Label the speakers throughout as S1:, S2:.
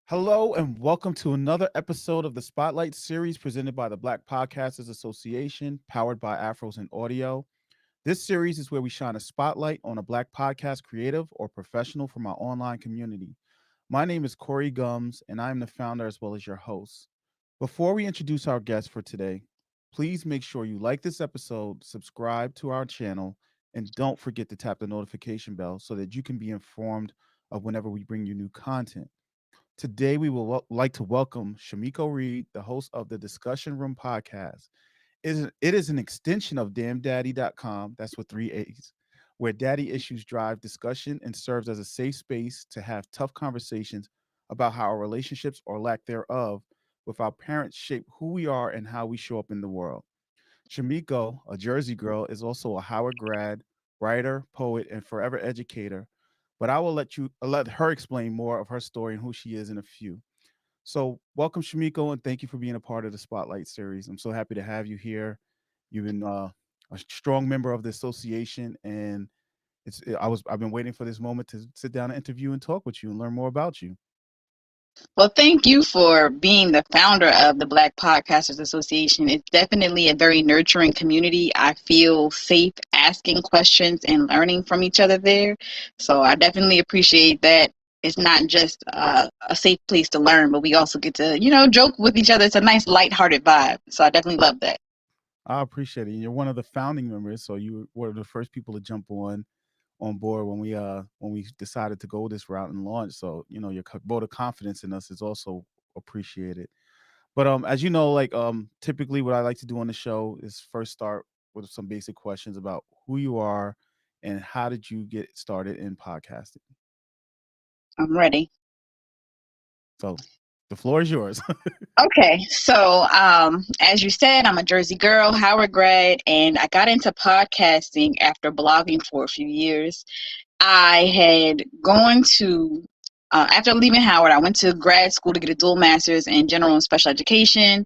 S1: Hello and welcome to another episode of the Spotlight series presented by the Black Podcasters Association, powered by Afros Audio. This series is where we shine a spotlight on a Black podcast creative or professional from our online community. My name is Corey Gums, and I am the founder as well as your host. Before we introduce our guest for today, please make sure you like this episode, subscribe to our channel, and don't forget to tap the notification bell so that you can be informed of whenever we bring you new content. Today, we will like to welcome Shamiko Reid, the host of the Discussion Room podcast. It is an extension of damndaddy.com, that's with three A's, where daddy issues drive discussion and serves as a safe space to have tough conversations about how our relationships or lack thereof with our parents shape who we are and how we show up in the world. Shamiko, a Jersey girl, is also a Howard grad, writer, poet, and forever educator. But I will let her explain more of her story and who she is in a few. So, welcome, Shamiko, and thank you for being a part of the Spotlight series. I'm so happy to have you here. You've been a strong member of the association, and I've been waiting for this moment to sit down and interview and talk with you and learn more about you.
S2: Well, thank you for being the founder of the Black Podcasters Association. It's definitely a very nurturing community. I feel safe asking questions and learning from each other there. So I definitely appreciate that. It's not just a safe place to learn, but we also get to, joke with each other. It's a nice, lighthearted vibe. So I definitely love that.
S1: I appreciate it. You're one of the founding members, so you were the first people to jump on board when we decided to go this route and launch. So your vote of confidence in us is also appreciated. But as you know, typically what I like to do on the show is first start with some basic questions about who you are and how did you get started in podcasting.
S2: I'm ready.
S1: So the floor is yours.
S2: Okay, so as you said, I'm a Jersey girl, Howard grad, and I got into podcasting after blogging for a few years. I had gone to, after leaving Howard, I went to grad school to get a dual master's in general and special education.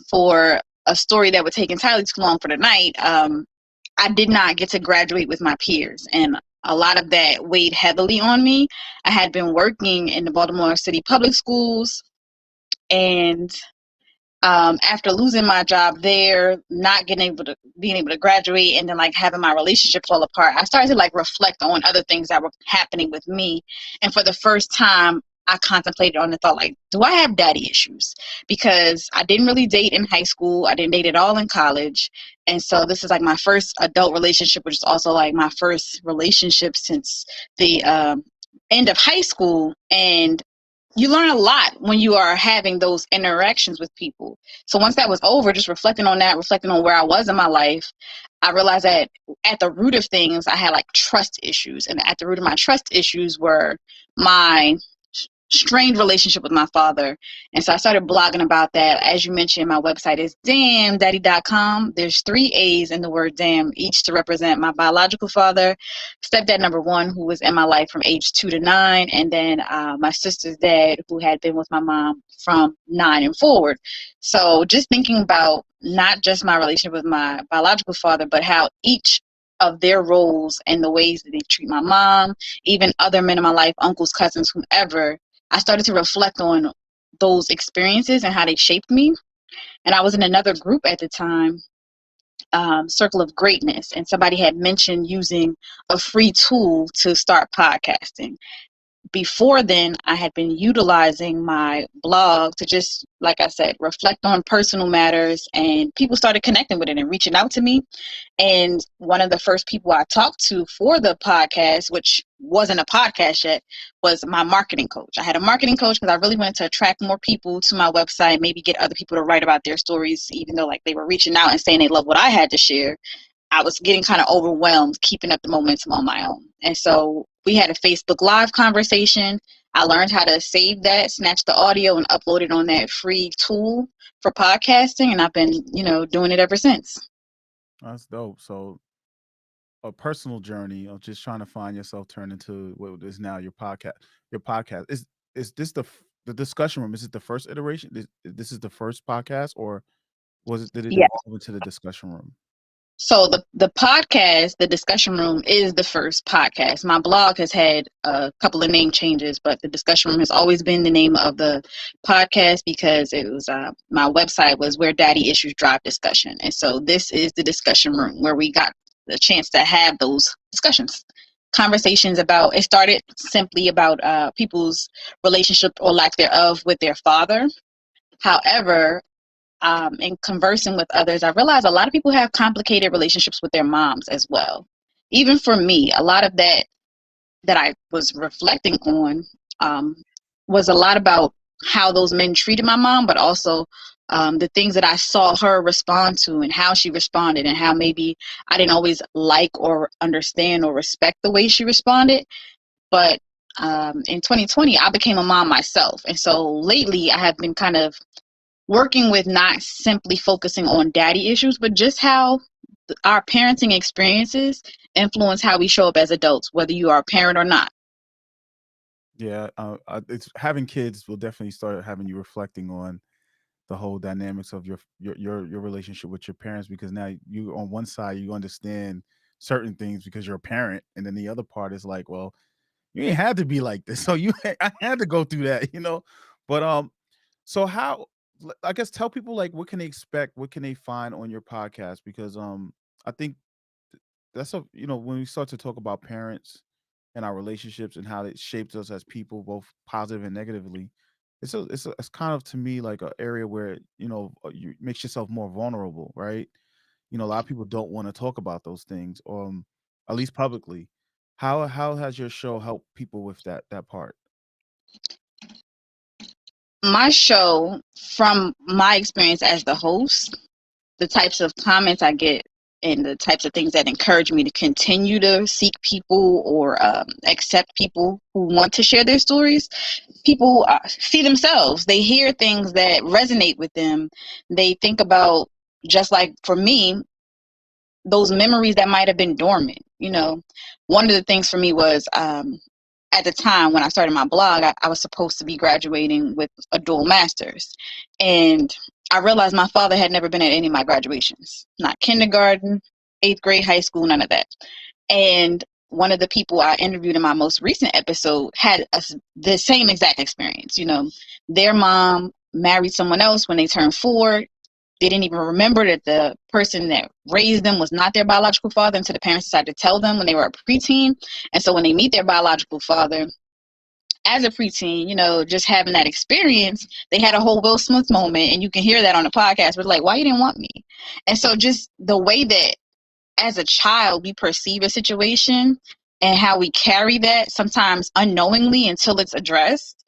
S2: For a story that would take entirely too long for the night, I did not get to graduate with my peers, and a lot of that weighed heavily on me. I had been working in the Baltimore City public schools, and after losing my job there, not being able to graduate, and then like having my relationship fall apart, I started to like reflect on other things that were happening with me. And for the first time, I contemplated on the thought, like, do I have daddy issues? Because I didn't really date in high school. I didn't date at all in college. And so this is like my first adult relationship, which is also like my first relationship since the end of high school. And you learn a lot when you are having those interactions with people. So once that was over, just reflecting on that, reflecting on where I was in my life, I realized that at the root of things, I had like trust issues. And at the root of my trust issues were my strained relationship with my father. And so I started blogging about that. As you mentioned, my website is damndaddy.com. There's three A's in the word damn, each to represent my biological father, stepdad number one, who was in my life from age 2 to 9, and then my sister's dad, who had been with my mom from 9 and forward. So just thinking about not just my relationship with my biological father, but how each of their roles and the ways that they treat my mom, even other men in my life, uncles, cousins, whomever, I started to reflect on those experiences and how they shaped me. And I was in another group at the time, Circle of Greatness, and somebody had mentioned using a free tool to start podcasting. Before then, I had been utilizing my blog to just, like I said, reflect on personal matters, and people started connecting with it and reaching out to me. And one of the first people I talked to for the podcast, which wasn't a podcast yet, was my marketing coach. I had a marketing coach because I really wanted to attract more people to my website, maybe get other people to write about their stories, even though like they were reaching out and saying they love what I had to share. I was getting kind of overwhelmed keeping up the momentum on my own. And so we had a Facebook Live conversation. I learned how to save that, snatch the audio, and upload it on that free tool for podcasting. And I've been, doing it ever since.
S1: That's dope. So a personal journey of just trying to find yourself turn into what is now your podcast. Your podcast is this the discussion room? Is it the first iteration? This is the first podcast, or did it
S2: Yeah.
S1: evolve into the discussion room?
S2: So the podcast, the discussion room, is the first podcast. My blog has had a couple of name changes, but the discussion room has always been the name of the podcast because it was my website was Where Daddy Issues Drive Discussion, and so this is the discussion room where we got the chance to have those discussions, conversations about. It started simply about people's relationship or lack thereof with their father. However, in conversing with others, I realized a lot of people have complicated relationships with their moms as well. Even for me, a lot of that I was reflecting on um, was a lot about how those men treated my mom, but also the things that I saw her respond to and how she responded, and how maybe I didn't always like or understand or respect the way she responded. But in 2020, I became a mom myself. And so lately, I have been kind of working with not simply focusing on daddy issues, but just how our parenting experiences influence how we show up as adults, whether you are a parent or not.
S1: Yeah, it's having kids will definitely start having you reflecting on the whole dynamics of your relationship with your parents, because now you on one side you understand certain things because you're a parent, and then the other part is like, well, you ain't had to be like this, so you I had to go through that, you know. But so how? I guess tell people like what can they expect, what can they find on your podcast, because I think that's a when we start to talk about parents and our relationships and how it shapes us as people, both positive and negatively. It's kind of to me like an area where you makes yourself more vulnerable, right? A lot of people don't want to talk about those things, at least publicly. How has your show helped people with that part?
S2: My show, from my experience as the host, the types of comments I get and the types of things that encourage me to continue to seek people or accept people who want to share their stories. People see themselves, they hear things that resonate with them, they think about, just like for me, those memories that might have been dormant. One of the things for me was at the time when I started my blog, I was supposed to be graduating with a dual master's. And I realized my father had never been at any of my graduations, not kindergarten, eighth grade, high school, none of that. And one of the people I interviewed in my most recent episode had the same exact experience. Their mom married someone else when they turned 4. They didn't even remember that the person that raised them was not their biological father until the parents decided to tell them when they were a preteen. And so when they meet their biological father as a preteen, just having that experience, they had a whole Will Smith moment, and you can hear that on the podcast. But like, why you didn't want me? And so just the way that as a child we perceive a situation and how we carry that sometimes unknowingly until it's addressed,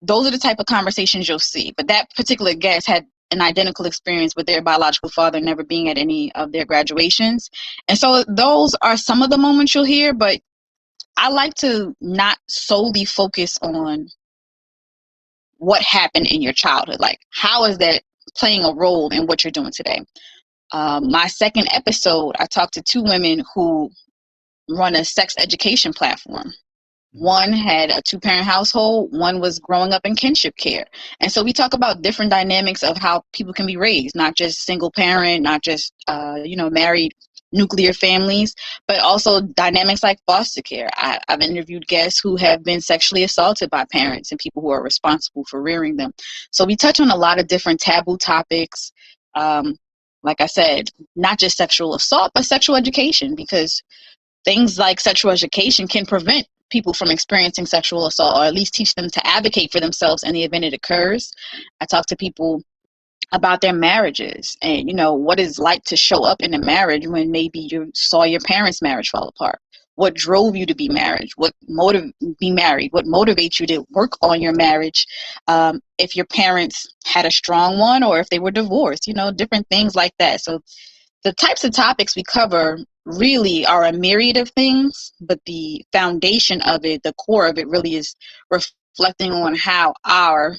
S2: those are the type of conversations you'll see. But that particular guest had an identical experience with their biological father never being at any of their graduations. And so those are some of the moments you'll hear, but I like to not solely focus on what happened in your childhood. Like, how is that playing a role in what you're doing today? My second episode, I talked to 2 women who run a sex education platform. One had a 2-parent household, one was growing up in kinship care. And so we talk about different dynamics of how people can be raised, not just single parent, not just, married nuclear families, but also dynamics like foster care. I've interviewed guests who have been sexually assaulted by parents and people who are responsible for rearing them. So we touch on a lot of different taboo topics. Um, like I said, not just sexual assault, but sexual education, because things like sexual education can prevent people from experiencing sexual assault, or at least teach them to advocate for themselves in the event it occurs. I talk to people about their marriages and what it's like to show up in a marriage when maybe you saw your parents' marriage fall apart. What drove you to be married? What motivates you to work on your marriage? If your parents had a strong one or if they were divorced, different things like that. So the types of topics we cover really are a myriad of things, but the foundation of it, the core of it, really is reflecting on how our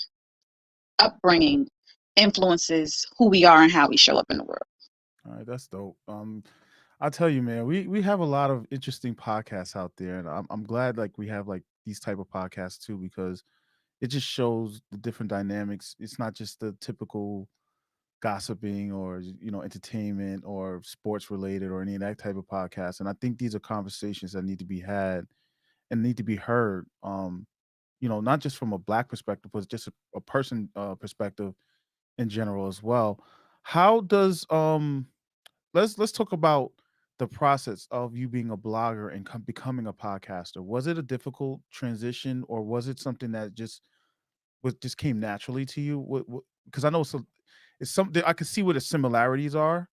S2: upbringing influences who we are and how we show up in the world.
S1: All right, that's dope. I'll tell you, man, we have a lot of interesting podcasts out there, and I'm glad like we have like these type of podcasts too, because it just shows the different dynamics. It's not just the typical gossiping or entertainment or sports related or any of that type of podcast. And I think these are conversations that need to be had and need to be heard. Not just from a black perspective, but just a person perspective in general as well. How does let's talk about the process of you being a blogger and becoming a podcaster. Was it a difficult transition, or was it something that just came naturally to you? Because I know it's something I can see where the similarities are,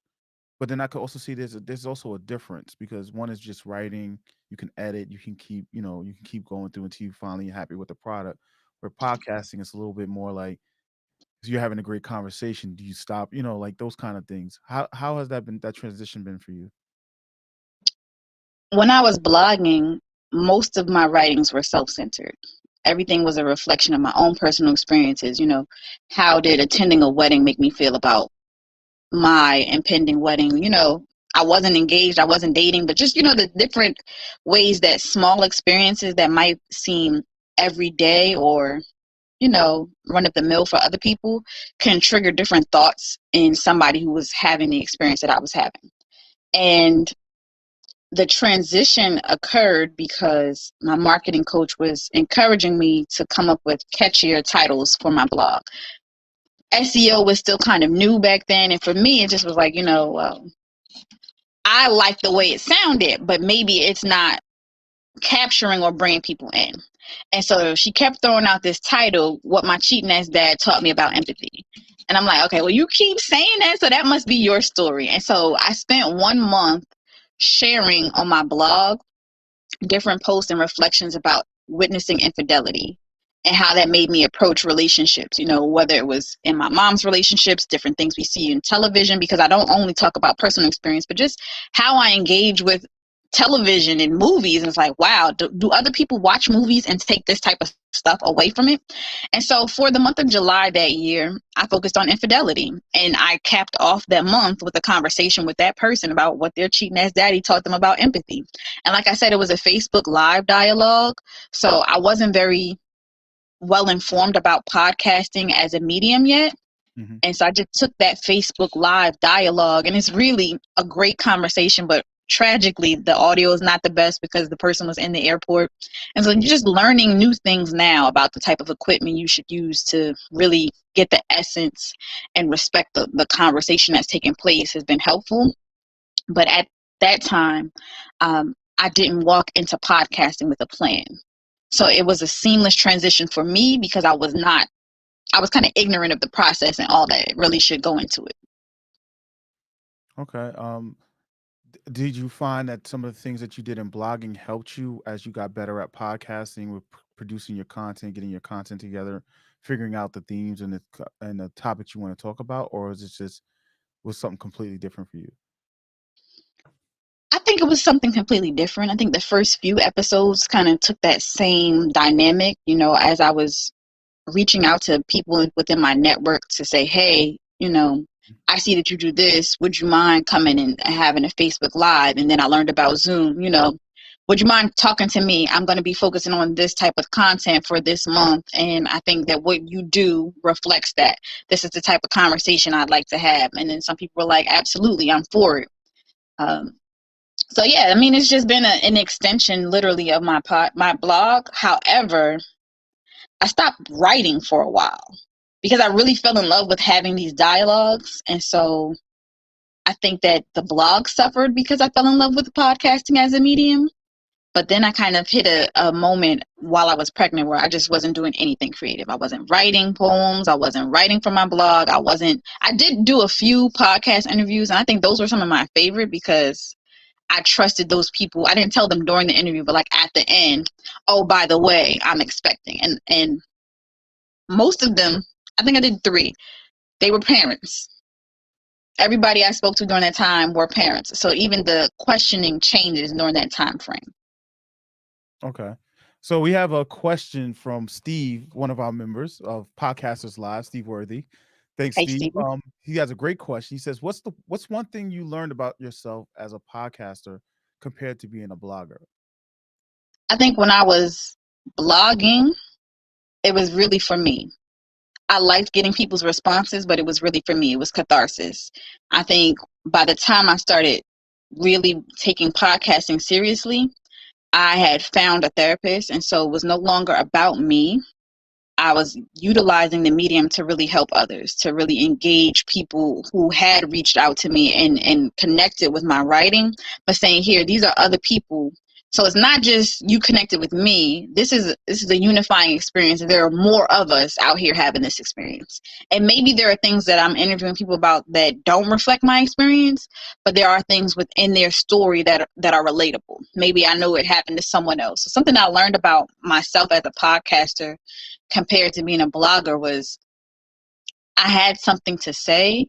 S1: but then I could also see there's also a difference because one is just writing. You can edit. You can keep going through until you finally happy with the product. Where podcasting is a little bit more like, if you're having a great conversation, do you stop? Like those kind of things. How has that transition been for you?
S2: When I was blogging, most of my writings were self-centered. Everything was a reflection of my own personal experiences. How did attending a wedding make me feel about my impending wedding? I wasn't engaged, I wasn't dating, but just, the different ways that small experiences that might seem everyday or, run of the mill for other people can trigger different thoughts in somebody who was having the experience that I was having. And the transition occurred because my marketing coach was encouraging me to come up with catchier titles for my blog. SEO was still kind of new back then, and for me it just was like, I like the way it sounded, but maybe it's not capturing or bringing people in. And so she kept throwing out this title, What My Cheating Ass Dad Taught Me About Empathy. And I'm like, okay, well, you keep saying that, so that must be your story. And so I spent 1 month sharing on my blog different posts and reflections about witnessing infidelity and how that made me approach relationships, whether it was in my mom's relationships, different things we see in television, because I don't only talk about personal experience, but just how I engage with television and movies. And it's like, wow, do other people watch movies and take this type of stuff away from it? And so for the month of July that year, I focused on infidelity, and I capped off that month with a conversation with that person about what their cheating ass daddy taught them about empathy. And like I said, it was a Facebook Live dialogue, so I wasn't very well informed about podcasting as a medium yet.
S1: Hmm.
S2: And so I just took that Facebook Live dialogue, and it's really a great conversation, but tragically, the audio is not the best because the person was in the airport. And so you're just learning new things now about the type of equipment you should use to really get the essence and respect the conversation that's taking place has been helpful. But at that time, I didn't walk into podcasting with a plan. So it was a seamless transition for me because I was kind of ignorant of the process and all that really should go into it.
S1: Okay. Did you find that some of the things that you did in blogging helped you as you got better at podcasting with producing your content, getting your content together, figuring out the themes and the topics you want to talk about, or is it just was something completely different for you?
S2: I think it was something completely different. I think the first few episodes kind of took that same dynamic, as I was reaching out to people within my network to say, hey, I see that you do this. Would you mind coming and having a Facebook Live? And then I learned about Zoom, would you mind talking to me? I'm going to be focusing on this type of content for this month. And I think that what you do reflects that. This is the type of conversation I'd like to have. And then some people were like, absolutely, I'm for it. So yeah, I mean, it's just been an extension literally of my blog. However, I stopped writing for a while because I really fell in love with having these dialogues. And so I think that the blog suffered because I fell in love with podcasting as a medium. But then I kind of hit a moment while I was pregnant where I just wasn't doing anything creative. I wasn't writing poems. I wasn't writing for my blog. I did do a few podcast interviews, and I think those were some of my favorite because I trusted those people. I didn't tell them during the interview, but like at the end, oh, by the way, I'm expecting. And most of them, I think I did 3. They were parents. Everybody I spoke to during that time were parents. So even the questioning changes during that time frame.
S1: Okay. So we have a question from Steve, one of our members of Podcasters Live, Steve Worthy. Thanks,
S2: Hey,
S1: Steve.
S2: Stephen.
S1: He has a great question. He says, "What's one thing you learned about yourself as a podcaster compared to being a blogger?"
S2: I think when I was blogging, it was really for me. I liked getting people's responses, but it was really for me, it was catharsis. I think by the time I started really taking podcasting seriously, I had found a therapist, and so it was no longer about me. I was utilizing the medium to really help others, to really engage people who had reached out to me and connected with my writing, but saying, here, these are other people. So it's not just you connected with me. This is a unifying experience. There are more of us out here having this experience. And maybe there are things that I'm interviewing people about that don't reflect my experience, but there are things within their story that are relatable. Maybe I know it happened to someone else. So something I learned about myself as a podcaster compared to being a blogger was I had something to say,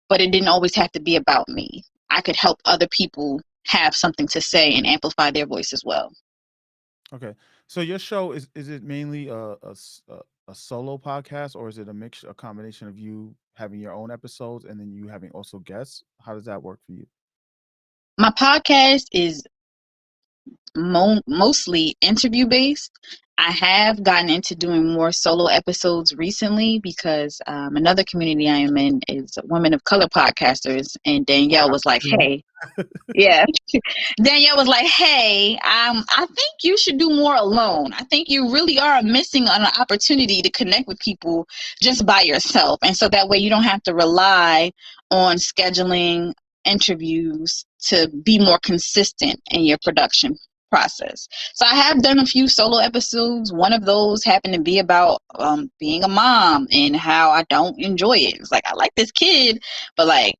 S2: but it didn't always have to be about me. I could help other people have something to say and amplify their voice as well.
S1: Okay. So your show is it mainly a solo podcast, or is it a mix, a combination of you having your own episodes and then you having also guests? How does that work for you?
S2: My podcast is mostly interview based. I have gotten into doing more solo episodes recently because another community I am in is women of color podcasters, and Danielle was like,
S1: Yeah.
S2: "Hey, yeah." Danielle was like, "Hey, I think you should do more alone. I think you really are missing an opportunity to connect with people just by yourself, and so that way you don't have to rely on scheduling interviews to be more consistent in your production process." So I have done a few solo episodes. One of those happened to be about being a mom and how I don't enjoy it. It's like I like this kid, but like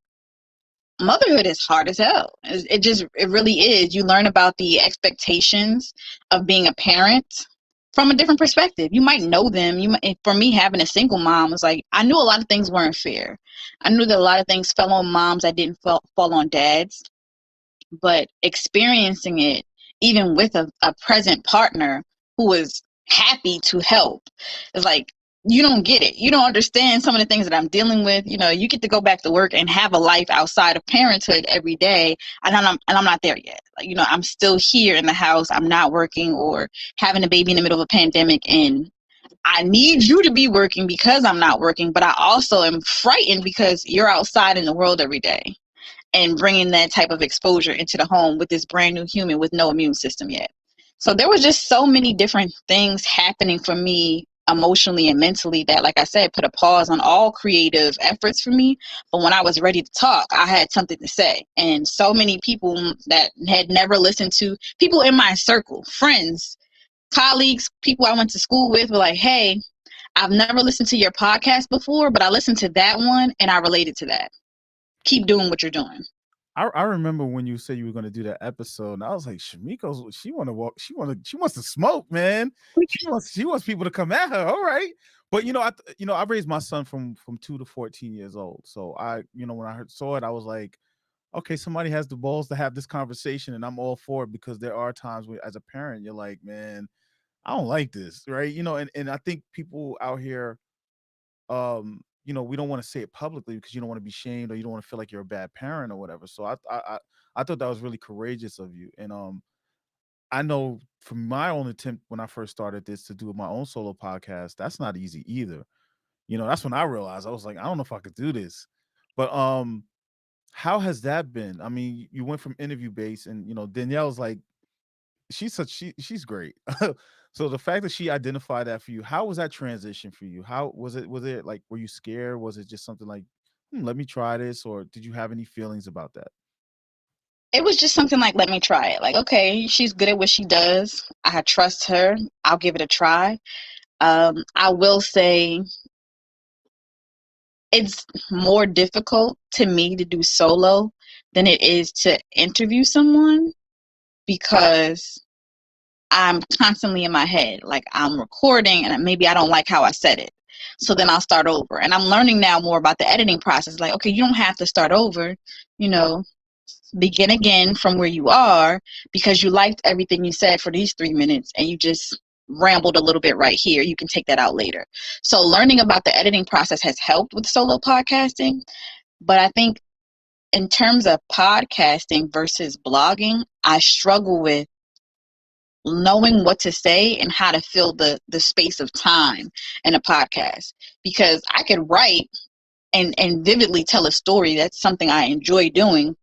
S2: motherhood is hard as hell. It really is. You learn about the expectations of being a parent from a different perspective. You might know them. For me, having a single mom was like, I knew a lot of things weren't fair. I knew that a lot of things fell on moms that didn't fall on dads. But experiencing it, even with a present partner who was happy to help, is like, you don't get it. You don't understand some of the things that I'm dealing with. You know, you get to go back to work and have a life outside of parenthood every day, and I'm not there yet. Like, you know, I'm still here in the house. I'm not working or having a baby in the middle of a pandemic, and I need you to be working because I'm not working, but I also am frightened because you're outside in the world every day and bringing that type of exposure into the home with this brand new human with no immune system yet. So there was just so many different things happening for me emotionally and mentally that, like I said, put a pause on all creative efforts for me. But when I was ready to talk, I had something to say. And so many people that had never listened to, people in my circle, friends, colleagues, people I went to school with were like, hey, I've never listened to your podcast before, but I listened to that one and I related to that. Keep doing what you're doing.
S1: I remember when you said you were going to do that episode, and I was like, Shamiko's, she want to walk, she wants to smoke, man. She wants people to come at her. All right, but I raised my son from 2 to 14 years old, so when I saw it, I was like, okay, somebody has the balls to have this conversation, and I'm all for it, because there are times where, as a parent, you're like, man, I don't like this, right? And I think people out here, we don't want to say it publicly because you don't want to be shamed, or you don't want to feel like you're a bad parent or whatever. So I thought that was really courageous of you. And I know from my own attempt when I first started this to do my own solo podcast, that's not easy either. That's when I realized, I was like, I don't know if I could do this. But how has that been? I mean, you went from interview based, and Danielle's like, she's great. So the fact that she identified that for you, how was that transition for you? How was it? Was it like, were you scared? Was it just something like, let me try this, or did you have any feelings about that?
S2: It was just something like, let me try it. Like, okay, she's good at what she does. I trust her. I'll give it a try. I will say it's more difficult to me to do solo than it is to interview someone, because I'm constantly in my head. Like, I'm recording and maybe I don't like how I said it. So then I'll start over. And I'm learning now more about the editing process. Like, okay, you don't have to start over, begin again from where you are, because you liked everything you said for these 3 minutes and you just rambled a little bit right here. You can take that out later. So learning about the editing process has helped with solo podcasting. But I think in terms of podcasting versus blogging, I struggle with knowing what to say and how to fill the space of time in a podcast, because I could write and vividly tell a story. That's something I enjoy doing,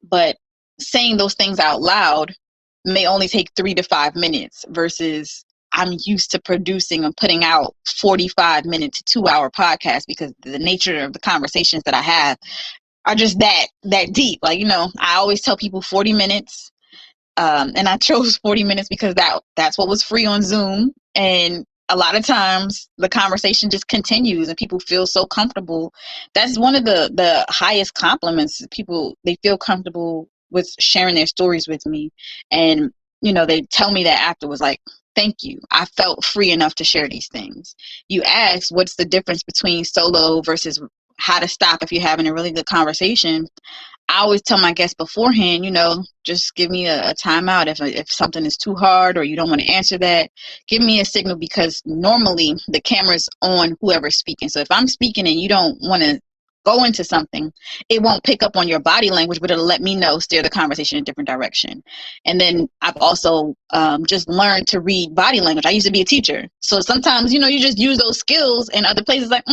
S2: but saying those things out loud may only take 3 to 5 minutes versus I'm used to producing and putting out 45 minute to 2 hour podcasts, because the nature of the conversations that I have are just that deep. Like, I always tell people 40 minutes. And I chose 40 minutes because that's what was free on Zoom. And a lot of times the conversation just continues and people feel so comfortable. That's one of the highest compliments. People, they feel comfortable with sharing their stories with me. And, they tell me that afterwards, like, thank you. I felt free enough to share these things. You asked, what's the difference between solo versus how to stop if you're having a really good conversation? I always tell my guests beforehand, just give me a timeout. If something is too hard or you don't want to answer that, give me a signal, because normally the camera's on whoever's speaking. So if I'm speaking and you don't want to go into something, it won't pick up on your body language, but it'll let me know, steer the conversation in a different direction. And then I've also just learned to read body language. I used to be a teacher. So sometimes, you just use those skills in other places, like,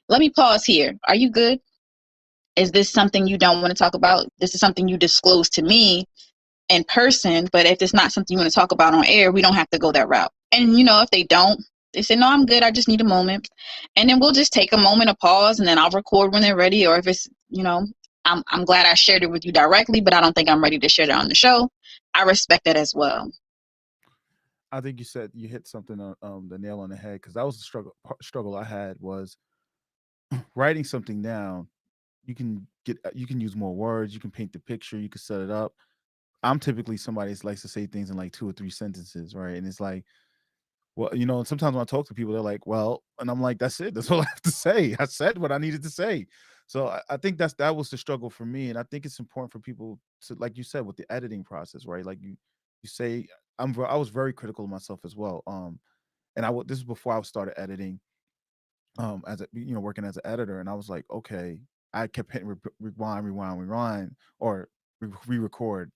S2: let me pause here. Are you good? Is this something you don't want to talk about? This is something you disclose to me in person, but if it's not something you want to talk about on air, we don't have to go that route. And, if they don't, they say, no, I'm good. I just need a moment. And then we'll just take a moment, a pause, and then I'll record when they're ready. Or if it's, I'm glad I shared it with you directly, but I don't think I'm ready to share it on the show. I respect that as well.
S1: I think you hit something on the nail on the head, because that was the struggle I had, was writing something down. You can use more words, you can paint the picture, you can set it up. I'm typically somebody that likes to say things in like 2 or 3 sentences, right? And it's like, well, and sometimes when I talk to people, they're like, well, and I'm like, that's it. That's all I have to say. I said what I needed to say. So I think that was the struggle for me. And I think it's important for people to, like you said, with the editing process, right? Like you say, I was very critical of myself as well. And this is before I started editing, as a, working as an editor. And I was like, okay, I kept hitting rewind, or re-record,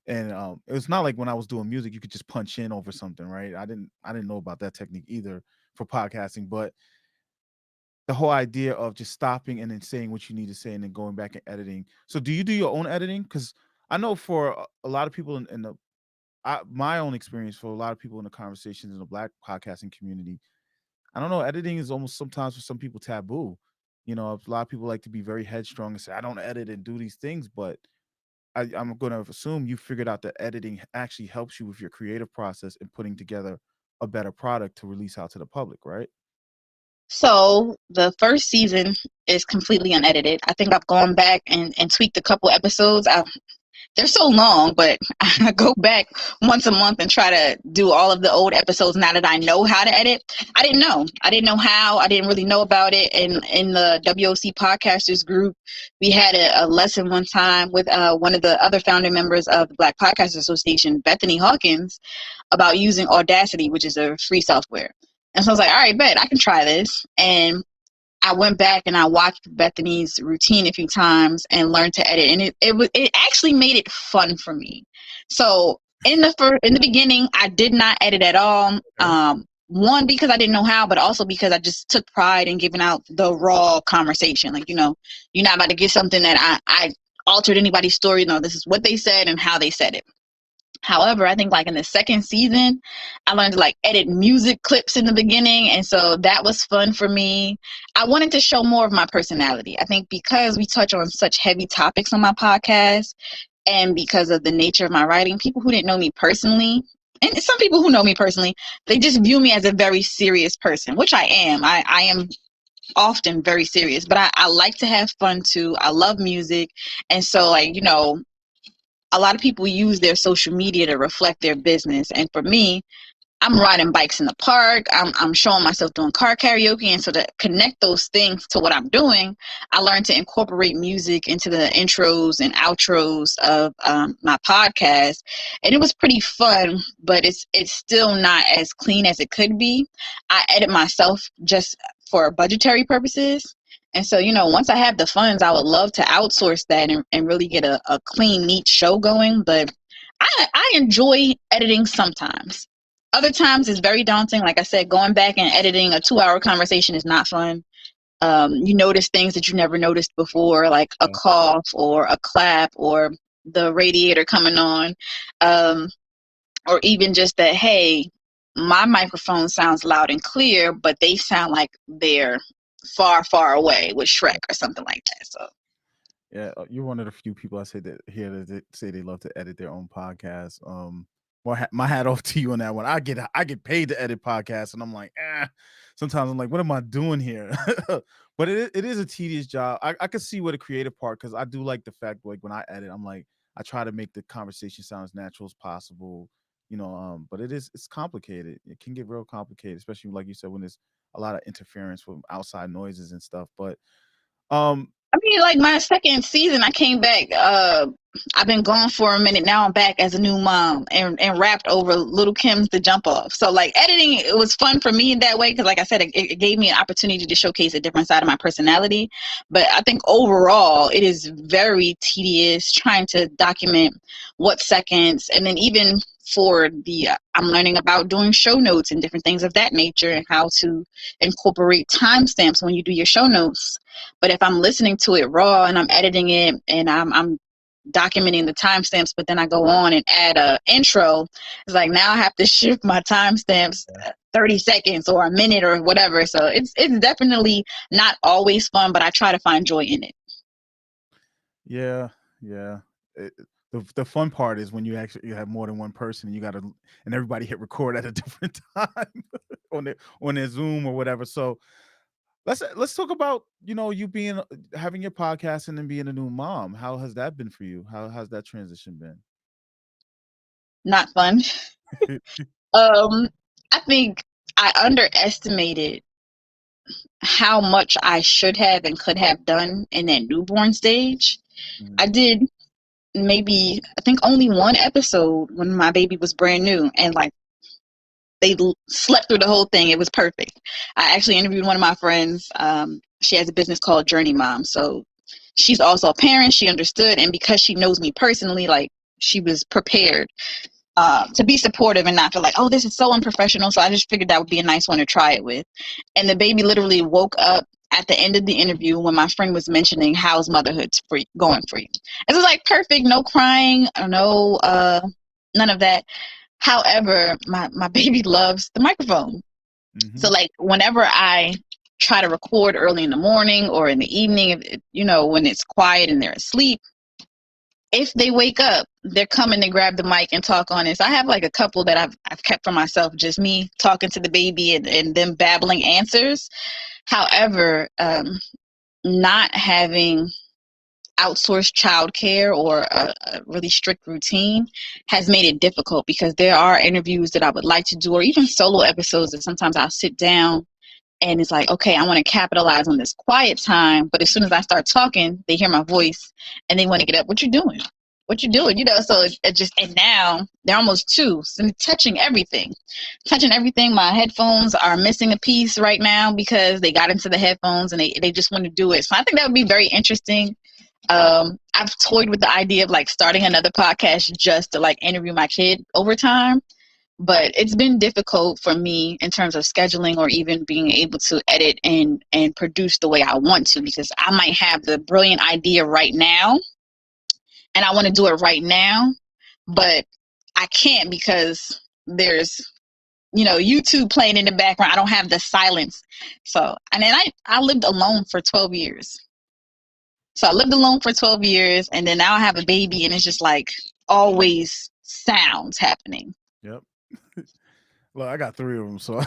S1: and it was not like when I was doing music, you could just punch in over something, right? I didn't know about that technique either for podcasting, but the whole idea of just stopping and then saying what you need to say and then going back and editing. So do you do your own editing? Because I know for a lot of people my own experience, for a lot of people in the conversations in the Black podcasting community, I don't know, editing is almost sometimes for some people taboo. A lot of people like to be very headstrong and say, I don't edit and do these things, but I'm going to assume you figured out that editing actually helps you with your creative process and putting together a better product to release out to the public, right?
S2: So the first season is completely unedited. I think I've gone back and tweaked a couple episodes. They're so long, but I go back once a month and try to do all of the old episodes now that I know how to edit. I didn't know how. I didn't really know about it. And in the WOC podcasters group, we had a lesson one time with one of the other founding members of the Black Podcasters Association, Bethany Hawkins, about using Audacity, which is a free software. And so I was like, all right, bet I can try this. And I went back and I watched Bethany's routine a few times and learned to edit, and it actually made it fun for me. So in the beginning, I did not edit at all. One, because I didn't know how, but also because I just took pride in giving out the raw conversation. Like, you're not about to get something that I altered anybody's story. No, this is what they said and how they said it. However, I think like in the second season, I learned to like edit music clips in the beginning. And so that was fun for me. I wanted to show more of my personality. I think because we touch on such heavy topics on my podcast, and because of the nature of my writing, people who didn't know me personally, and some people who know me personally, they just view me as a very serious person, which I am. I am often very serious, but I like to have fun too. I love music. And so like, a lot of people use their social media to reflect their business. And for me, I'm riding bikes in the park. I'm showing myself doing car karaoke. And so to connect those things to what I'm doing, I learned to incorporate music into the intros and outros of my podcast. And it was pretty fun, but it's still not as clean as it could be. I edit myself just for budgetary purposes. And so, once I have the funds, I would love to outsource that and really get a clean, neat show going. But I enjoy editing sometimes. Other times it's very daunting. Like I said, going back and editing a 2-hour conversation is not fun. You notice things that you never noticed before, like a
S1: Yeah.
S2: cough or a clap or the radiator coming on, um, or even just that, hey, my microphone sounds loud and clear, but they sound like they're far, far away with Shrek or something like that. So
S1: Yeah, you're one of the few people I say that here that say they love to edit their own podcast. Well, my hat off to you on that one. I get paid to edit podcasts, and I'm like, sometimes I'm like, what am I doing here? But it is a tedious job. I can see what a creative part, because I do like the fact, like, when I edit, I'm like, I try to make the conversation sound as natural as possible. But it's complicated. It can get real complicated, especially like you said, when there's a lot of interference from outside noises and stuff. But um
S2: I mean, like my second season, I came back. I've been gone for a minute. Now I'm back as a new mom and rapped over Little Kim's "The Jump Off." So like editing, it was fun for me in that way because, like I said, it gave me an opportunity to showcase a different side of my personality. But I think overall, it is very tedious trying to document what seconds, and then even for the I'm learning about doing show notes and different things of that nature and how to incorporate timestamps when you do your show notes. But if I'm listening to it raw and I'm editing it and I'm documenting the timestamps, but then I go on and add a intro, it's like now I have to shift my timestamps 30 seconds or a minute or whatever. So it's definitely not always fun, but I try to find joy in it.
S1: Yeah, yeah. The fun part is when you have more than one person, and you got to and everybody hit record at a different time on their Zoom or whatever. So let's talk about you being having your podcast and then being a new mom. How has that been for you? How has that transition been?
S2: Not fun. Um, I think I underestimated how much I should have and could have done in that newborn stage.
S1: Mhm.
S2: I did maybe I think only one episode when my baby was brand new, and like they slept through the whole thing. It was perfect. I actually interviewed one of my friends. She has a business called Journey Mom, so she's also a parent. She understood, and because she knows me personally, like she was prepared to be supportive and not feel like, oh, this is so unprofessional. So I just figured that would be a nice one to try it with. And the baby literally woke up at the end of the interview when my friend was mentioning how's motherhood going for you. It was like perfect, no crying, no none of that. However, my baby loves the microphone. So
S1: Mhm.
S2: like whenever I try to record early in the morning or in the evening, when it's quiet and they're asleep, if they wake up, they're coming to grab the mic and talk on it. So I have like a couple that I've kept for myself, just me talking to the baby and them babbling answers. However, not having outsourced childcare or a really strict routine has made it difficult because there are interviews that I would like to do, or even solo episodes that sometimes I'll sit down and it's like, okay, I want to capitalize on this quiet time. But as soon as I start talking, they hear my voice and they want to get up. What you doing? What you doing? So it just, and now they're almost two, so touching everything. My headphones are missing a piece right now because they got into the headphones and they just want to do it. So I think that would be very interesting. I've toyed with the idea of like starting another podcast just to like interview my kid over time, but it's been difficult for me in terms of scheduling or even being able to edit and produce the way I want to, because I might have the brilliant idea right now and I want to do it right now, but I can't because there's YouTube playing in the background. I don't have the silence. So, and then I lived alone for 12 years. So I lived alone for 12 years and then now I have a baby and it's just like always sounds happening.
S1: Yep. Look, I got three of them, so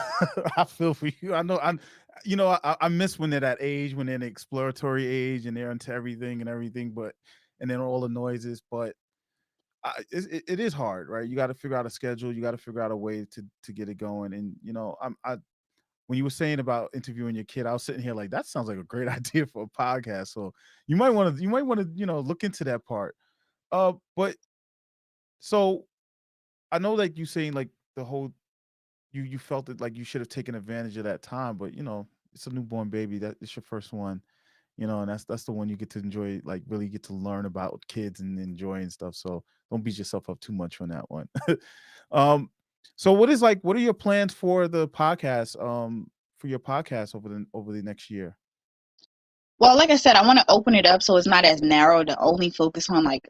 S1: I feel for you. I know I miss when they're that age, when they're in the exploratory age and they're into everything and everything, but and then all the noises. But it is hard, right? You got to figure out a schedule. You got to figure out a way to get it going. And I when you were saying about interviewing your kid, I was sitting here like that sounds like a great idea for a podcast. So you might want to look into that part. But so I know like you saying like the whole you felt it like you should have taken advantage of that time, but it's a newborn baby, that it's your first one. And that's the one you get to enjoy, like really get to learn about kids and enjoy and stuff. So don't beat yourself up too much on that one. um, so what are your plans for the podcast? For your podcast over the next year?
S2: Well, like I said, I want to open it up so it's not as narrow to only focus on like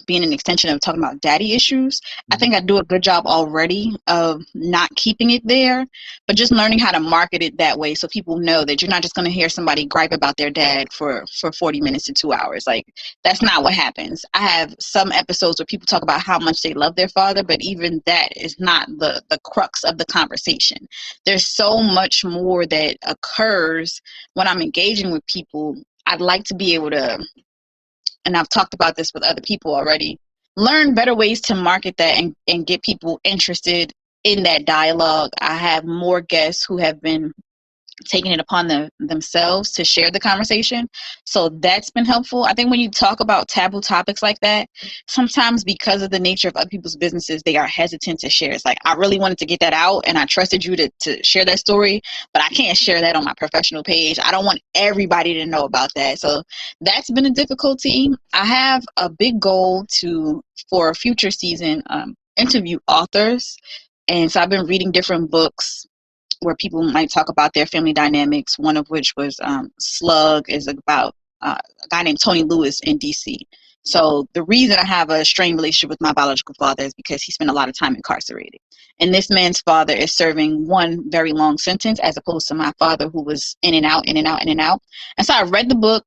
S2: being an extension of talking about daddy issues. I
S1: Mhm.
S2: think I do a good job already of not keeping it there, but just learning how to market it that way so people know that you're not just going to hear somebody gripe about their dad for 40 minutes to 2 hours. Like, that's not what happens. I have some episodes where people talk about how much they love their father, but even that is not the crux of the conversation. There's so much more that occurs when I'm engaging with people. I'd like to be able to, and I've talked about this with other people already, learn better ways to market that and get people interested in that dialogue. I have more guests who have been taking it upon themselves to share the conversation. So that's been helpful. I think when you talk about taboo topics like that, sometimes because of the nature of other people's businesses, they are hesitant to share. It's like, I really wanted to get that out and I trusted you to share that story, but I can't share that on my professional page. I don't want everybody to know about that. So that's been a difficulty. I have a big goal for a future season, interview authors. And so I've been reading different books where people might talk about their family dynamics. One of which was Slug, is about a guy named Tony Lewis in DC. So the reason I have a strained relationship with my biological father is because he spent a lot of time incarcerated. And this man's father is serving one very long sentence as opposed to my father, who was in and out, in and out, in and out. And so I read the book,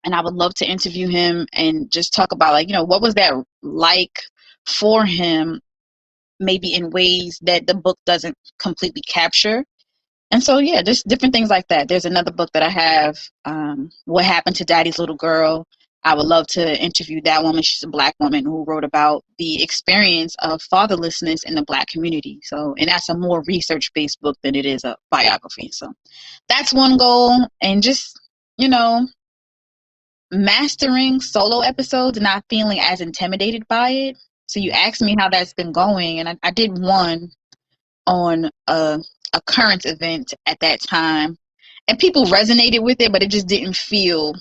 S2: and I would love to interview him and just talk about, like, what was that like for him, maybe in ways that the book doesn't completely capture. And so, yeah, just different things like that. There's another book that I have, What Happened to Daddy's Little Girl. I would love to interview that woman. She's a Black woman who wrote about the experience of fatherlessness in the Black community. So, and that's a more research-based book than it is a biography. So that's one goal. And just, you know, mastering solo episodes and not feeling as intimidated by it. So you asked me how that's been going, and I did one on a current event at that time, and people resonated with it, but it just didn't feel.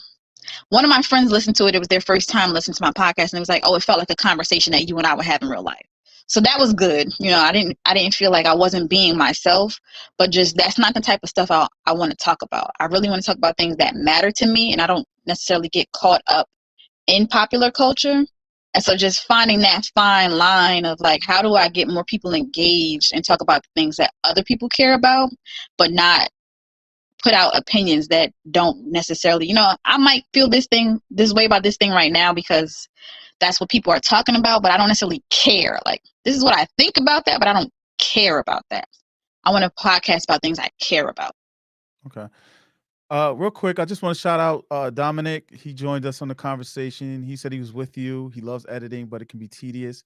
S2: One of my friends listened to it. It was their first time listening to my podcast, and it was like, oh, it felt like a conversation that you and I would have in real life. So that was good. I didn't feel like I wasn't being myself, but just that's not the type of stuff I want to talk about. I really want to talk about things that matter to me, and I don't necessarily get caught up in popular culture. And so just finding that fine line of, like, how do I get more people engaged and talk about the things that other people care about, but not put out opinions that don't necessarily, I might feel this way about this thing right now because that's what people are talking about, but I don't necessarily care. Like, this is what I think about that, but I don't care about that. I want to podcast about things I care about.
S1: Okay. Real quick, I just want to shout out Dominic. He joined us on the conversation. He said he was with you. He loves editing, but it can be tedious.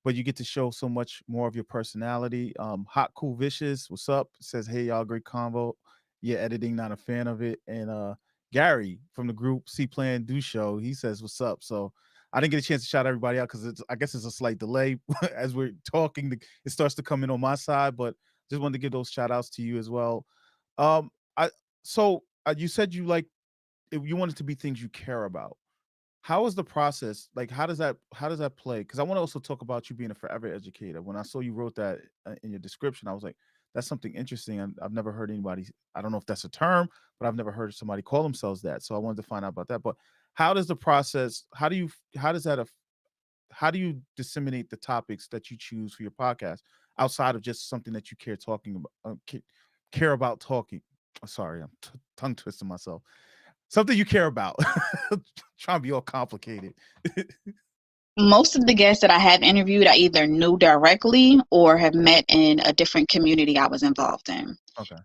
S1: But you get to show so much more of your personality. Hot Cool Vicious, what's up? Says, hey y'all, great convo. Yeah, editing, not a fan of it. And Gary from the group C Plan Do Show, he says, what's up? So I didn't get a chance to shout everybody out because I guess it's a slight delay as we're talking. It starts to come in on my side, but just wanted to give those shout outs to you as well. Um, I so you said you want it to be things you care about. How is the process? Like, how does that play? Because I want to also talk about you being a forever educator. When I saw you wrote that in your description, I was like, that's something interesting. I've never heard anybody. I don't know if that's a term, but I've never heard somebody call themselves that. So I wanted to find out about that. But how does the process? How does that? How do you disseminate the topics that you choose for your podcast outside of just something that you care about talking? Sorry, I'm tongue twisting myself. Something you care about. Trying to be all complicated.
S2: Most of the guests that I have interviewed, I either knew directly or have met in a different community I was involved in.
S1: Okay.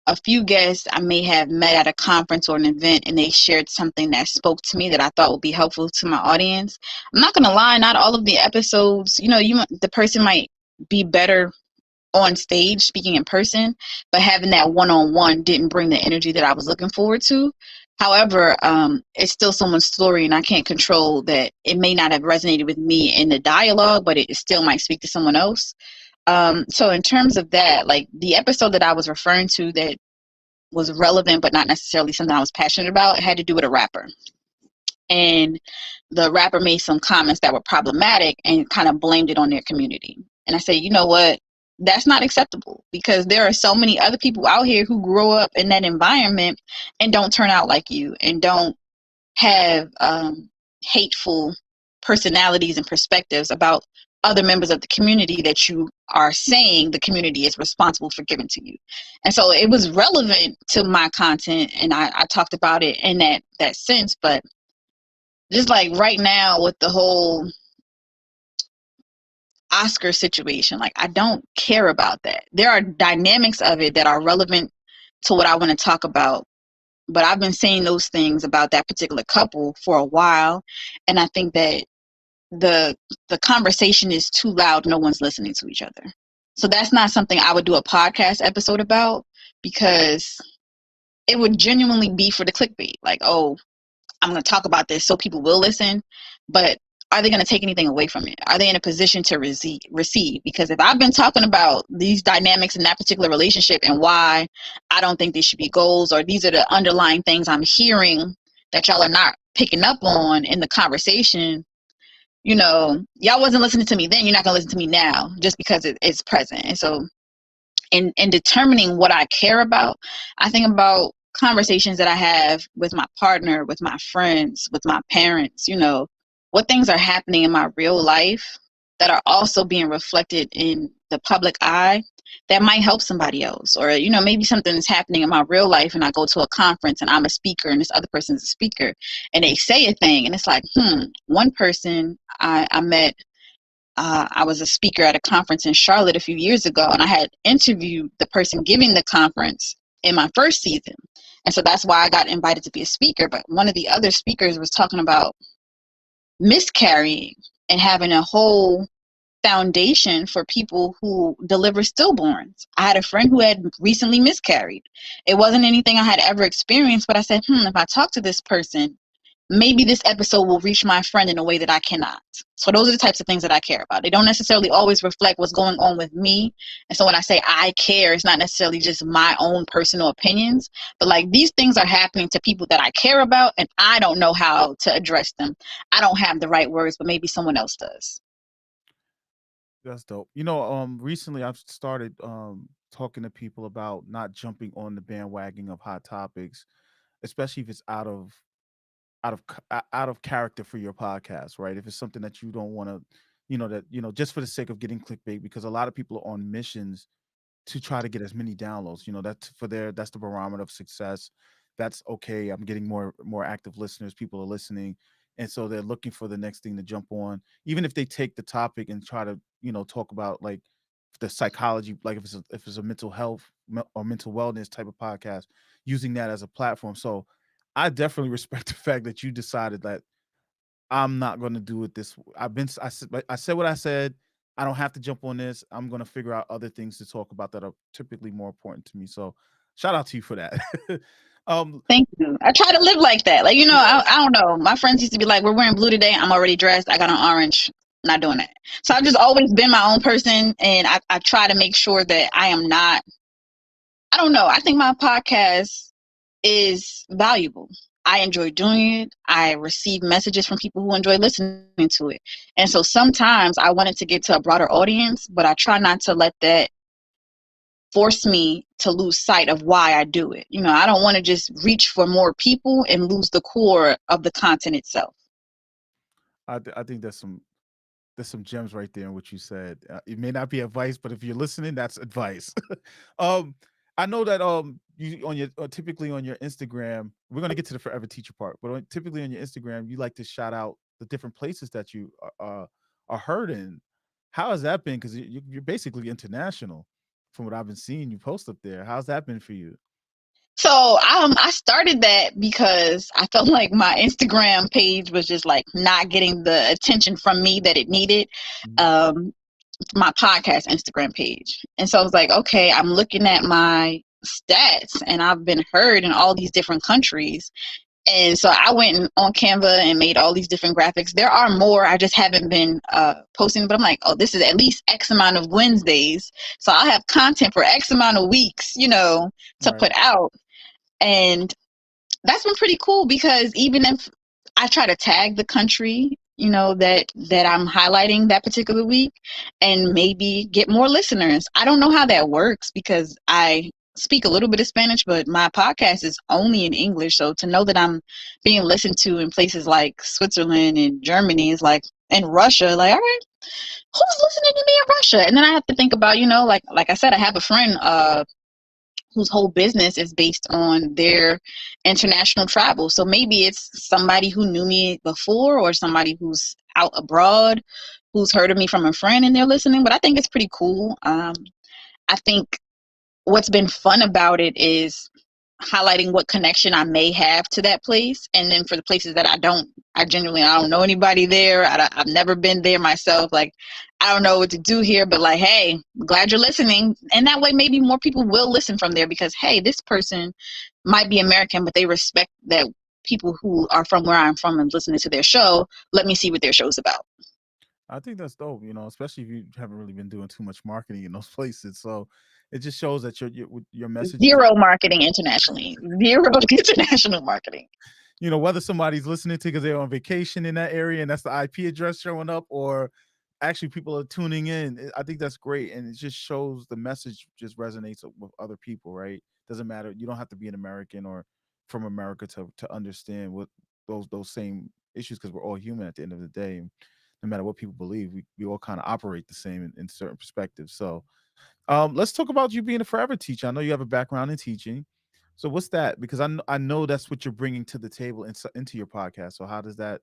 S2: A few guests I may have met at a conference or an event, and they shared something that spoke to me that I thought would be helpful to my audience. I'm not going to lie, not all of the episodes, the person might be better on stage speaking in person, but having that one-on-one didn't bring the energy that I was looking forward to. However, it's still someone's story, and I can't control that. It may not have resonated with me in the dialogue, but it still might speak to someone else. So in terms of that, like the episode that I was referring to that was relevant, but not necessarily something I was passionate about. It had to do with a rapper. And the rapper made some comments that were problematic and kind of blamed it on their community. And I said, you know what? That's not acceptable, because there are so many other people out here who grow up in that environment and don't turn out like you and don't have hateful personalities and perspectives about other members of the community that you are saying the community is responsible for giving to you. And so it was relevant to my content, and I talked about it in that sense. But just like right now with the whole Oscar situation, like, I don't care about that. There are dynamics of it that are relevant to what I want to talk about, but I've been saying those things about that particular couple for a while, and I think that the conversation is too loud. No one's listening to each other. So that's not something I would do a podcast episode about, because it would genuinely be for the clickbait. Like, oh, I'm going to talk about this so people will listen, but are they going to take anything away from it? Are they in a position to receive? Because if I've been talking about these dynamics in that particular relationship and why I don't think they should be goals, or these are the underlying things I'm hearing that y'all are not picking up on in the conversation, you know, y'all wasn't listening to me then, you're not going to listen to me now just because it's present. And so in determining what I care about, I think about conversations that I have with my partner, with my friends, with my parents, you know, what things are happening in my real life that are also being reflected in the public eye that might help somebody else. Or, you know, maybe something is happening in my real life and I go to a conference and I'm a speaker and this other person's a speaker and they say a thing and it's like, one person I met, I was a speaker at a conference in Charlotte a few years ago, and I had interviewed the person giving the conference in my first season. And so that's why I got invited to be a speaker. But one of the other speakers was talking about miscarrying and having a whole foundation for people who deliver stillborns. I had a friend who had recently miscarried. It wasn't anything I had ever experienced, but I said, if I talk to this person, maybe this episode will reach my friend in a way that I cannot. So those are the types of things that I care about. They don't necessarily always reflect what's going on with me. And so when I say I care, it's not necessarily just my own personal opinions, but like, these things are happening to people that I care about, and I don't know how to address them. I don't have the right words, but maybe someone else does.
S1: That's dope. You know, recently I've started talking to people about not jumping on the bandwagon of hot topics, especially if it's out of character for your podcast, right? If it's something that you don't want to, just for the sake of getting clickbait, because a lot of people are on missions to try to get as many downloads. You know, that's the barometer of success. That's okay. I'm getting more active listeners. People are listening, and so they're looking for the next thing to jump on. Even if they take the topic and try to, talk about like the psychology, like if it's a mental health or mental wellness type of podcast, using that as a platform. So I definitely respect the fact that you decided that I'm not going to do it this. I said what I said. I don't have to jump on this. I'm going to figure out other things to talk about that are typically more important to me. So shout out to you for that.
S2: Thank you. I try to live like that. Like, I don't know. My friends used to be like, we're wearing blue today. I'm already dressed. I got an orange. Not doing that. So I've just always been my own person. And I try to make sure that I am not, I don't know. I think my podcast is valuable. I enjoy doing it. I receive messages from people who enjoy listening to it. And so sometimes I wanted to get to a broader audience, but I try not to let that force me to lose sight of why I do it. I don't want to just reach for more people and lose the core of the content itself.
S1: I think there's some gems right there in what you said. It may not be advice, but if you're listening, that's advice. I know that you on your typically on your Instagram, we're gonna get to the Forever Teacher part, but typically on your Instagram, you like to shout out the different places that you are heard in. How has that been? Because you're basically international, from what I've been seeing you post up there. How's that been for you?
S2: So I started that because I felt like my Instagram page was just like not getting the attention from me that it needed. My podcast Instagram page. And so I was like, okay, I'm looking at my stats and I've been heard in all these different countries. And so I went on Canva and made all these different graphics. There are more. I just haven't been posting, but I'm like, oh, this is at least X amount of Wednesdays. So I'll have content for X amount of weeks, to put out. And that's been pretty cool because even if I try to tag the country, that I'm highlighting that particular week and maybe get more listeners. I don't know how that works because I speak a little bit of Spanish, but my podcast is only in English. So to know that I'm being listened to in places like Switzerland and Germany is like, and Russia, like, all right, who's listening to me in Russia? And then I have to think about, like I said, I have a friend whose whole business is based on their international travel. So maybe it's somebody who knew me before or somebody who's out abroad who's heard of me from a friend and they're listening. But I think it's pretty cool. I think what's been fun about it is highlighting what connection I may have to that place. And then for the places that I don't know anybody there. I've never been there myself. Like, I don't know what to do here, but like, hey, glad you're listening. And that way, maybe more people will listen from there because, hey, this person might be American, but they respect that people who are from where I'm from and listening to their show. Let me see what their show's about.
S1: I think that's dope, especially if you haven't really been doing too much marketing in those places. So it just shows that your message is,
S2: Zero marketing internationally. Zero international marketing.
S1: whether somebody's listening to because they're on vacation in that area and that's the IP address showing up, or actually people are tuning in. I think that's great, and it just shows the message just resonates with other people, right? Doesn't matter. You don't have to be an American or from America to understand what those same issues, because we're all human at the end of the day. And no matter what people believe, we all kind of operate the same in certain perspectives. So let's talk about you being a forever teacher. I know you have a background in teaching. So what's that? Because I know that's what you're bringing to the table into your podcast. So how does that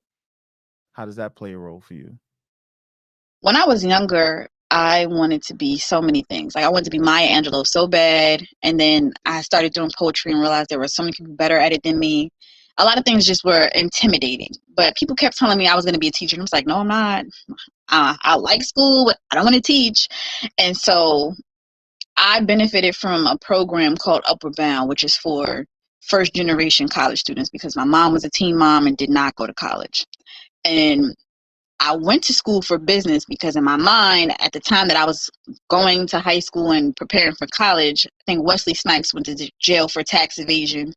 S1: play a role for you?
S2: When I was younger, I wanted to be so many things. Like I wanted to be Maya Angelou so bad. And then I started doing poetry and realized there were so many people better at it than me. A lot of things just were intimidating. But people kept telling me I was going to be a teacher. And I was like, no, I'm not. I like school, but I don't want to teach. And so I benefited from a program called Upward Bound, which is for first generation college students because my mom was a teen mom and did not go to college. And I went to school for business because in my mind, at the time that I was going to high school and preparing for college, I think Wesley Snipes went to jail for tax evasion.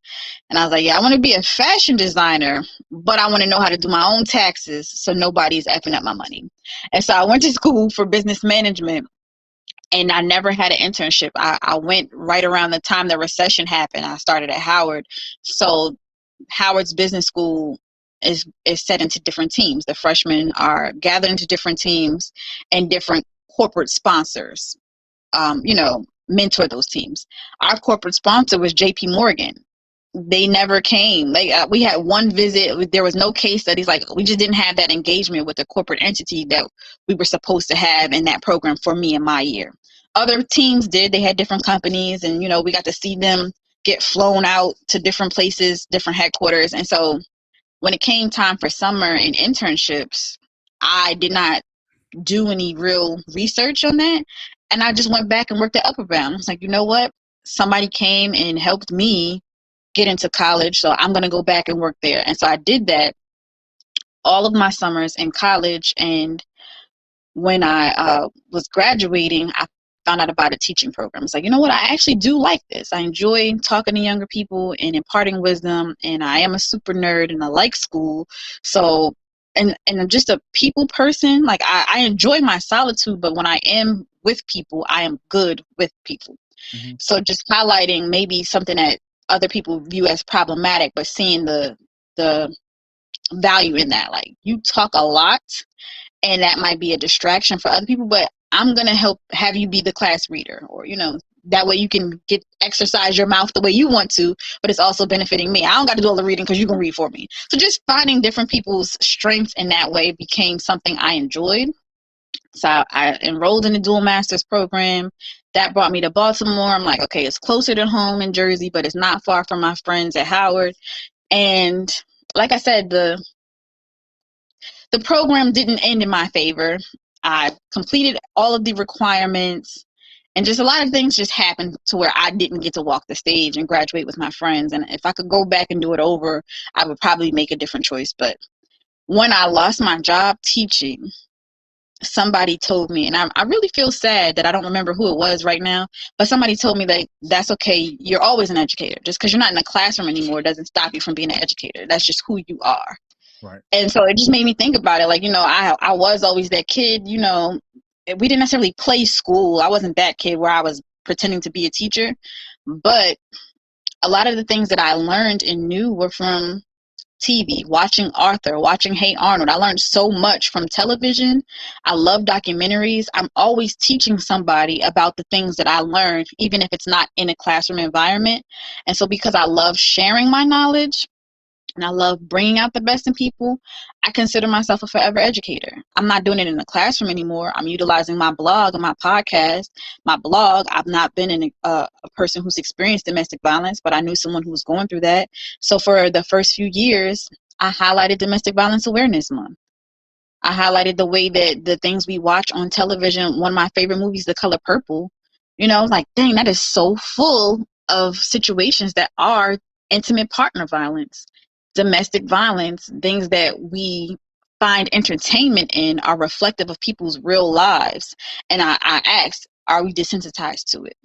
S2: And I was like, yeah, I want to be a fashion designer, but I want to know how to do my own taxes so nobody's effing up my money. And so I went to school for business management and I never had an internship. I went right around the time the recession happened. I started at Howard. So Howard's business school is set into different teams. The freshmen are gathered into different teams and different corporate sponsors, mentor those teams. Our corporate sponsor was JP Morgan. They never came. We had one visit. There was no case studies. Like we just didn't have that engagement with the corporate entity that we were supposed to have in that program for me in my year. Other teams did. They had different companies, and we got to see them get flown out to different places, different headquarters. And so when it came time for summer and internships, I did not do any real research on that. And I just went back and worked at Upper Bound. I was like, you know what? Somebody came and helped me get into college, so I'm going to go back and work there. And so I did that all of my summers in college. And when I was graduating, I found out about a teaching program. It's like, you know what? I actually do like this. I enjoy talking to younger people and imparting wisdom. And I am a super nerd and I like school. So, and I'm just a people person. Like I enjoy my solitude, but when I am with people, I am good with people. Mm-hmm. So just highlighting maybe something that other people view as problematic, but seeing the value in that. Like you talk a lot and that might be a distraction for other people, but I'm going to have you be the class reader, or, that way you can exercise your mouth the way you want to, but it's also benefiting me. I don't got to do all the reading because you can read for me. So just finding different people's strengths in that way became something I enjoyed. So I enrolled in the dual master's program. That brought me to Baltimore. I'm like, okay, it's closer to home in Jersey, but it's not far from my friends at Howard. And like I said, the program didn't end in my favor. I completed all of the requirements, and just a lot of things just happened to where I didn't get to walk the stage and graduate with my friends. And if I could go back and do it over, I would probably make a different choice. But when I lost my job teaching, somebody told me, and I really feel sad that I don't remember who it was right now, but somebody told me that that's okay. You're always an educator. Just because you're not in a classroom anymore doesn't stop you from being an educator. That's just who you are.
S1: Right.
S2: And so it just made me think about it. Like, I was always that kid, we didn't necessarily play school. I wasn't that kid where I was pretending to be a teacher, but a lot of the things that I learned and knew were from TV, watching Arthur, watching Hey Arnold. I learned so much from television. I love documentaries. I'm always teaching somebody about the things that I learned, even if it's not in a classroom environment. And so because I love sharing my knowledge and I love bringing out the best in people, I consider myself a forever educator. I'm not doing it in the classroom anymore. I'm utilizing my blog and my podcast. My blog, I've not been a person who's experienced domestic violence, but I knew someone who was going through that. So for the first few years, I highlighted Domestic Violence Awareness Month. I highlighted the way that the things we watch on television. One of my favorite movies, The Color Purple, like, dang, that is so full of situations that are intimate partner violence, domestic violence. Things that we find entertainment in are reflective of people's real lives. And I asked, are we desensitized to it?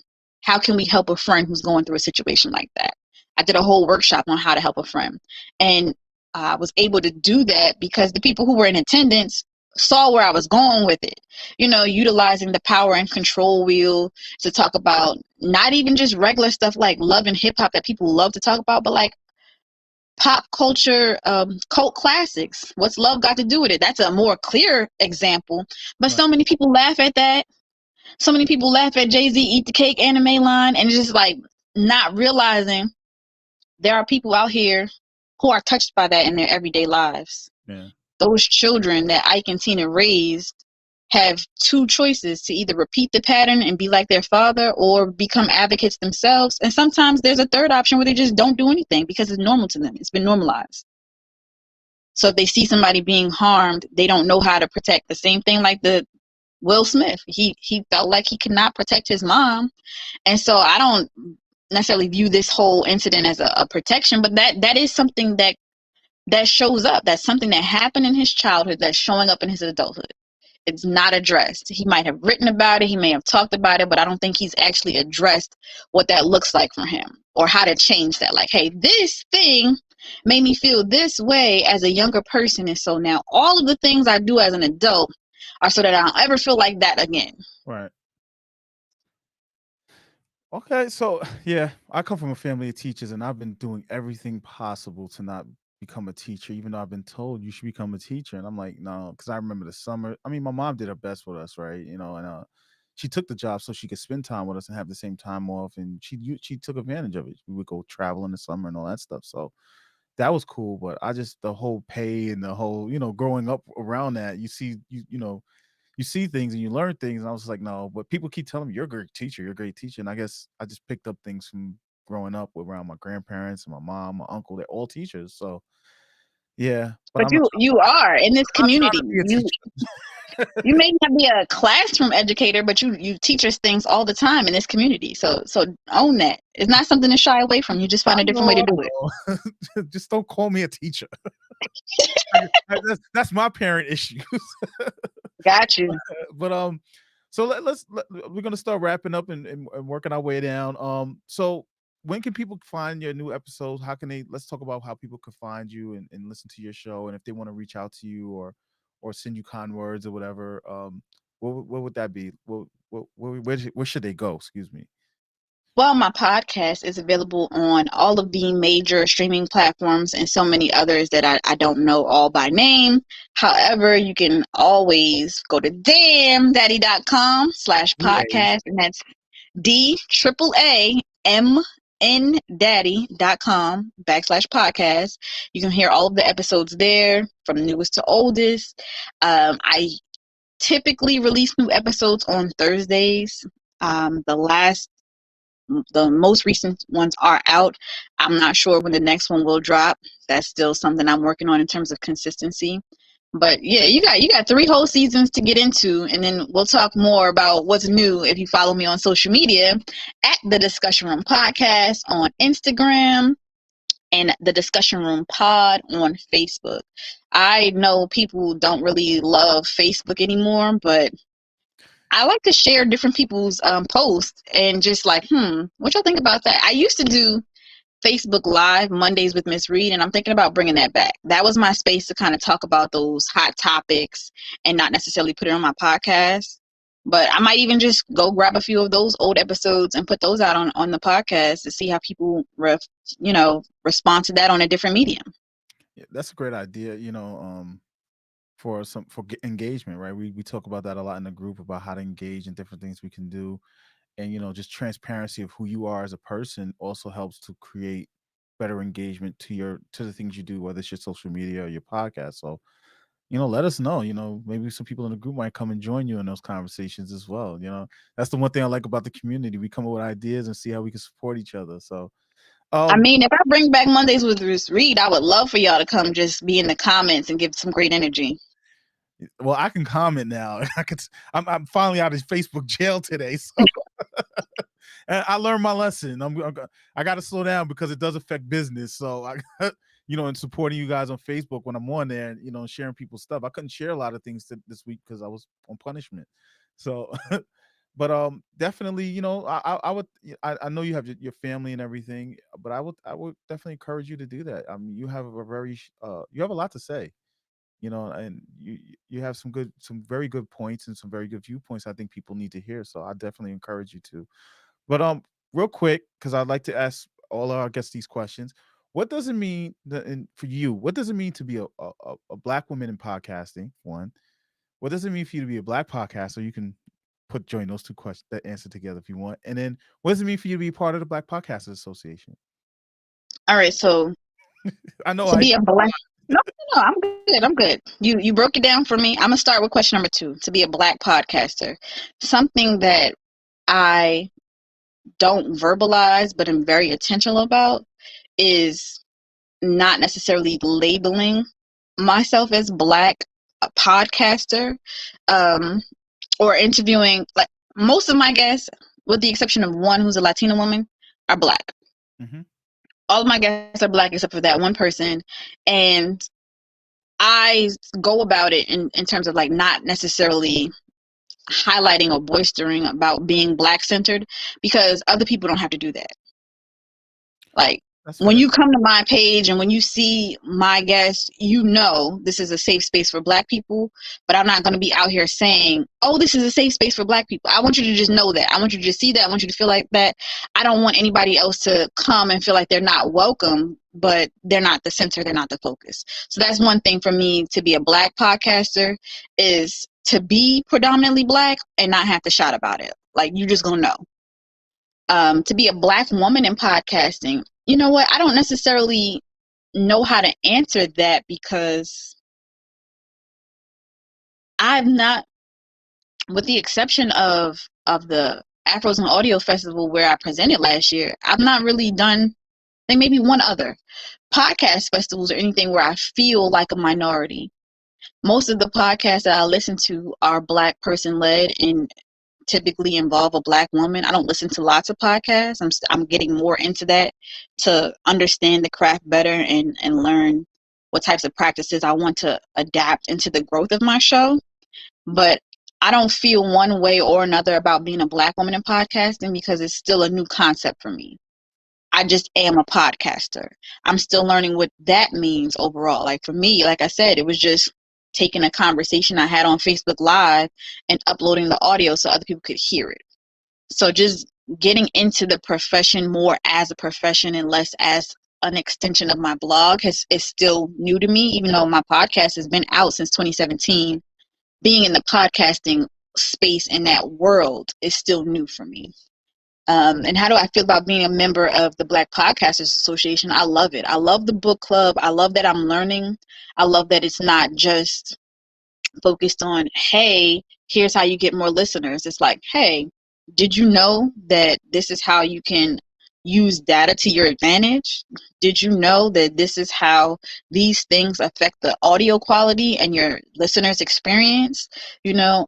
S2: How can we help a friend who's going through a situation like that? I did a whole workshop on how to help a friend. And I was able to do that because the people who were in attendance saw where I was going with it, utilizing the power and control wheel to talk about not even just regular stuff like love and hip hop that people love to talk about, but like pop culture, cult classics. What's love got to do with it? That's a more clear example. But so many people laugh at that. So many people laugh at Jay-Z Eat the Cake anime line, and it's just like not realizing there are people out here who are touched by that in their everyday lives.
S1: Yeah.
S2: Those children that Ike and Tina raised have two choices: to either repeat the pattern and be like their father or become advocates themselves. And sometimes there's a third option where they just don't do anything because it's normal to them. It's been normalized. So if they see somebody being harmed, they don't know how to protect. The same thing like the Will Smith. He felt like he could not protect his mom. And so I don't necessarily view this whole incident as a protection, but that is something that shows up. That's something that happened in his childhood that's showing up in his adulthood. It's not addressed. He might have written about it, he may have talked about it, but I don't think he's actually addressed what that looks like for him or how to change that. Like, hey, this thing made me feel this way as a younger person, and so now all of the things I do as an adult are so that I don't ever feel like that again.
S1: Right. Okay, so yeah, I come from a family of teachers, and I've been doing everything possible to not become a teacher, even though I've been told you should become a teacher. And I'm like, no, because I remember the summer. I mean, my mom did her best with us, right? And she took the job so she could spend time with us and have the same time off, and she took advantage of it. We would go travel in the summer and all that stuff. So that was cool, but I just the whole pay and the whole, growing up around that, you see, you see things and you learn things, and I was like, no. But people keep telling me you're a great teacher, and I guess I just picked up things from growing up around my grandparents and my mom, my uncle. They're all teachers, so yeah. But
S2: But you are in this
S1: I'm not trying
S2: community.
S1: to be a teacher.
S2: You may not be a classroom educator, but you teach us things all the time in this community. So own that. It's not something to shy away from. You just find a different way to do
S1: it. Just don't call me a teacher. That's my parent issues.
S2: Got you.
S1: But so we're gonna start wrapping up and working our way down. So when can people find your new episodes? How can they? Let's talk about how people could find you and listen to your show, and if they want to reach out to you or send you kind words or whatever. What would that be? Where should they go? Excuse me.
S2: Well, my podcast is available on all of the major streaming platforms and so many others that I don't know all by name. However, you can always go to damndaddy.com/podcast, and that's DAAMNDaddy.com/podcast. You can hear all of the episodes there from newest to oldest. I typically release new episodes on Thursdays. The most recent ones are out. I'm not sure when the next one will drop. That's still something I'm working on in terms of consistency. But yeah, you got 3 whole seasons to get into, and then we'll talk more about what's new if you follow me on social media at the Discussion Room Podcast on Instagram, and the discussion room pod on Facebook. I know people don't really love Facebook anymore, but I like to share different people's posts and just like, what y'all think about that? I used to do Facebook Live Mondays with Miss Reid, and I'm thinking about bringing that back. That was my space to kind of talk about those hot topics and not necessarily put it on my podcast. But I might even just go grab a few of those old episodes and put those out on the podcast to see how people respond to that on a different medium.
S1: Yeah, that's a great idea. For engagement, right? We talk about that a lot in the group about how to engage and different things we can do, and just transparency of who you are as a person also helps to create better engagement to the things you do, whether it's your social media or your podcast. So let us know. Maybe some people in the group might come and join you in those conversations as well. That's the one thing I like about the community. We come up with ideas and see how we can support each other. So
S2: I mean, if I bring back Mondays with Miss Reid, I would love for y'all to come just be in the comments and give some great energy.
S1: Well, I can comment now. I'm finally out of Facebook jail today, so I learned my lesson. I got to slow down because it does affect business. So and supporting you guys on Facebook when I'm on there, and sharing people's stuff. I couldn't share a lot of things this week because I was on punishment. So, but definitely, I would. I know you have your family and everything, but I would definitely encourage you to do that. I mean, you have you have a lot to say. And you have some very good points and some very good viewpoints I think people need to hear. So I definitely encourage you to. But real quick, because I'd like to ask all our guests these questions. What does it mean for you? What does it mean to be a Black woman in podcasting? One. What does it mean for you to be a Black podcaster? You can join those two questions, that answer together if you want. And then what does it mean for you to be part of the Black Podcasters Association?
S2: All right, so
S1: I know
S2: to be a Black. No, I'm good. You broke it down for me. I'm gonna start with question number 2. To be a Black podcaster, something that I don't verbalize but am very intentional about is not necessarily labeling myself as Black podcaster, or interviewing. Like, most of my guests, with the exception of one who's a Latina woman, are Black.
S1: Mm-hmm.
S2: All of my guests are Black except for that one person, and I go about it in terms of like not necessarily highlighting or boistering about being Black centered, because other people don't have to do that. Like, when you come to my page and when you see my guests, this is a safe space for Black people, but I'm not going to be out here saying, oh, this is a safe space for Black people. I want you to just know that. I want you to just see that. I want you to feel like that. I don't want anybody else to come and feel like they're not welcome, but they're not the center. They're not the focus. So that's one thing for me to be a Black podcaster, is to be predominantly Black and not have to shout about it. Like, you just going to know. To be a Black woman in podcasting, you know what? I don't necessarily know how to answer that, because I've not, with the exception of the Afros Audio Festival where I presented last year, I've not really done, I think maybe one other podcast festivals or anything where I feel like a minority. Most of the podcasts that I listen to are Black person led and typically involve a Black woman. I don't listen to lots of podcasts. I'm getting more into that to understand the craft better and learn what types of practices I want to adapt into the growth of my show. But I don't feel one way or another about being a Black woman in podcasting, because it's still a new concept for me. I just am a podcaster. I'm still learning what that means overall. Like, for me, like I said, it was just taking a conversation I had on Facebook Live and uploading the audio so other people could hear it. So just getting into the profession more as a profession and less as an extension of my blog is still new to me, even though my podcast has been out since 2017. Being in the podcasting space in that world is still new for me. And how do I feel about being a member of the Black Podcasters Association? I love it. I love the book club. I love that I'm learning. I love that it's not just focused on, hey, here's how you get more listeners. It's like, hey, did you know that this is how you can use data to your advantage? Did you know that this is how these things affect the audio quality and your listeners' experience?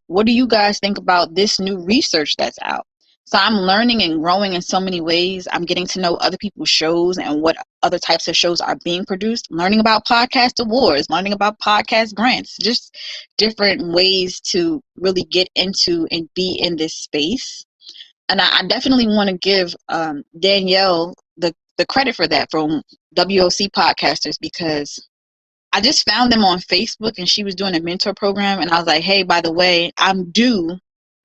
S2: What do you guys think about this new research that's out? So I'm learning and growing in so many ways. I'm getting to know other people's shows and what other types of shows are being produced, learning about podcast awards, learning about podcast grants, just different ways to really get into and be in this space. And I definitely want to give Danielle the credit for that from WOC Podcasters, because I just found them on Facebook and she was doing a mentor program. And I was like, hey, by the way, I'm due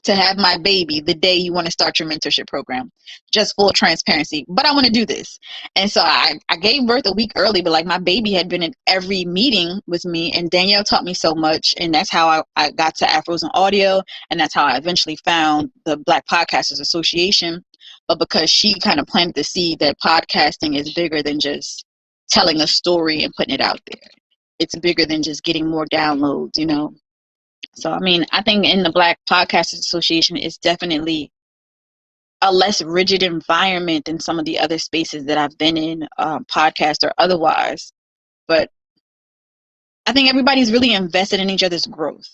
S2: to have my baby the day you want to start your mentorship program. Just full transparency. But I want to do this. And so I gave birth a week early, but like my baby had been in every meeting with me. And Danielle taught me so much. And that's how I got to Afros Audio. And that's how I eventually found the Black Podcasters Association. But because she kind of planted the seed that podcasting is bigger than just telling a story and putting it out there. It's bigger than just getting more downloads, you know? So, I mean, I think in the Black Podcasters Association, it's definitely a less rigid environment than some of the other spaces that I've been in, podcast or otherwise. But I think everybody's really invested in each other's growth.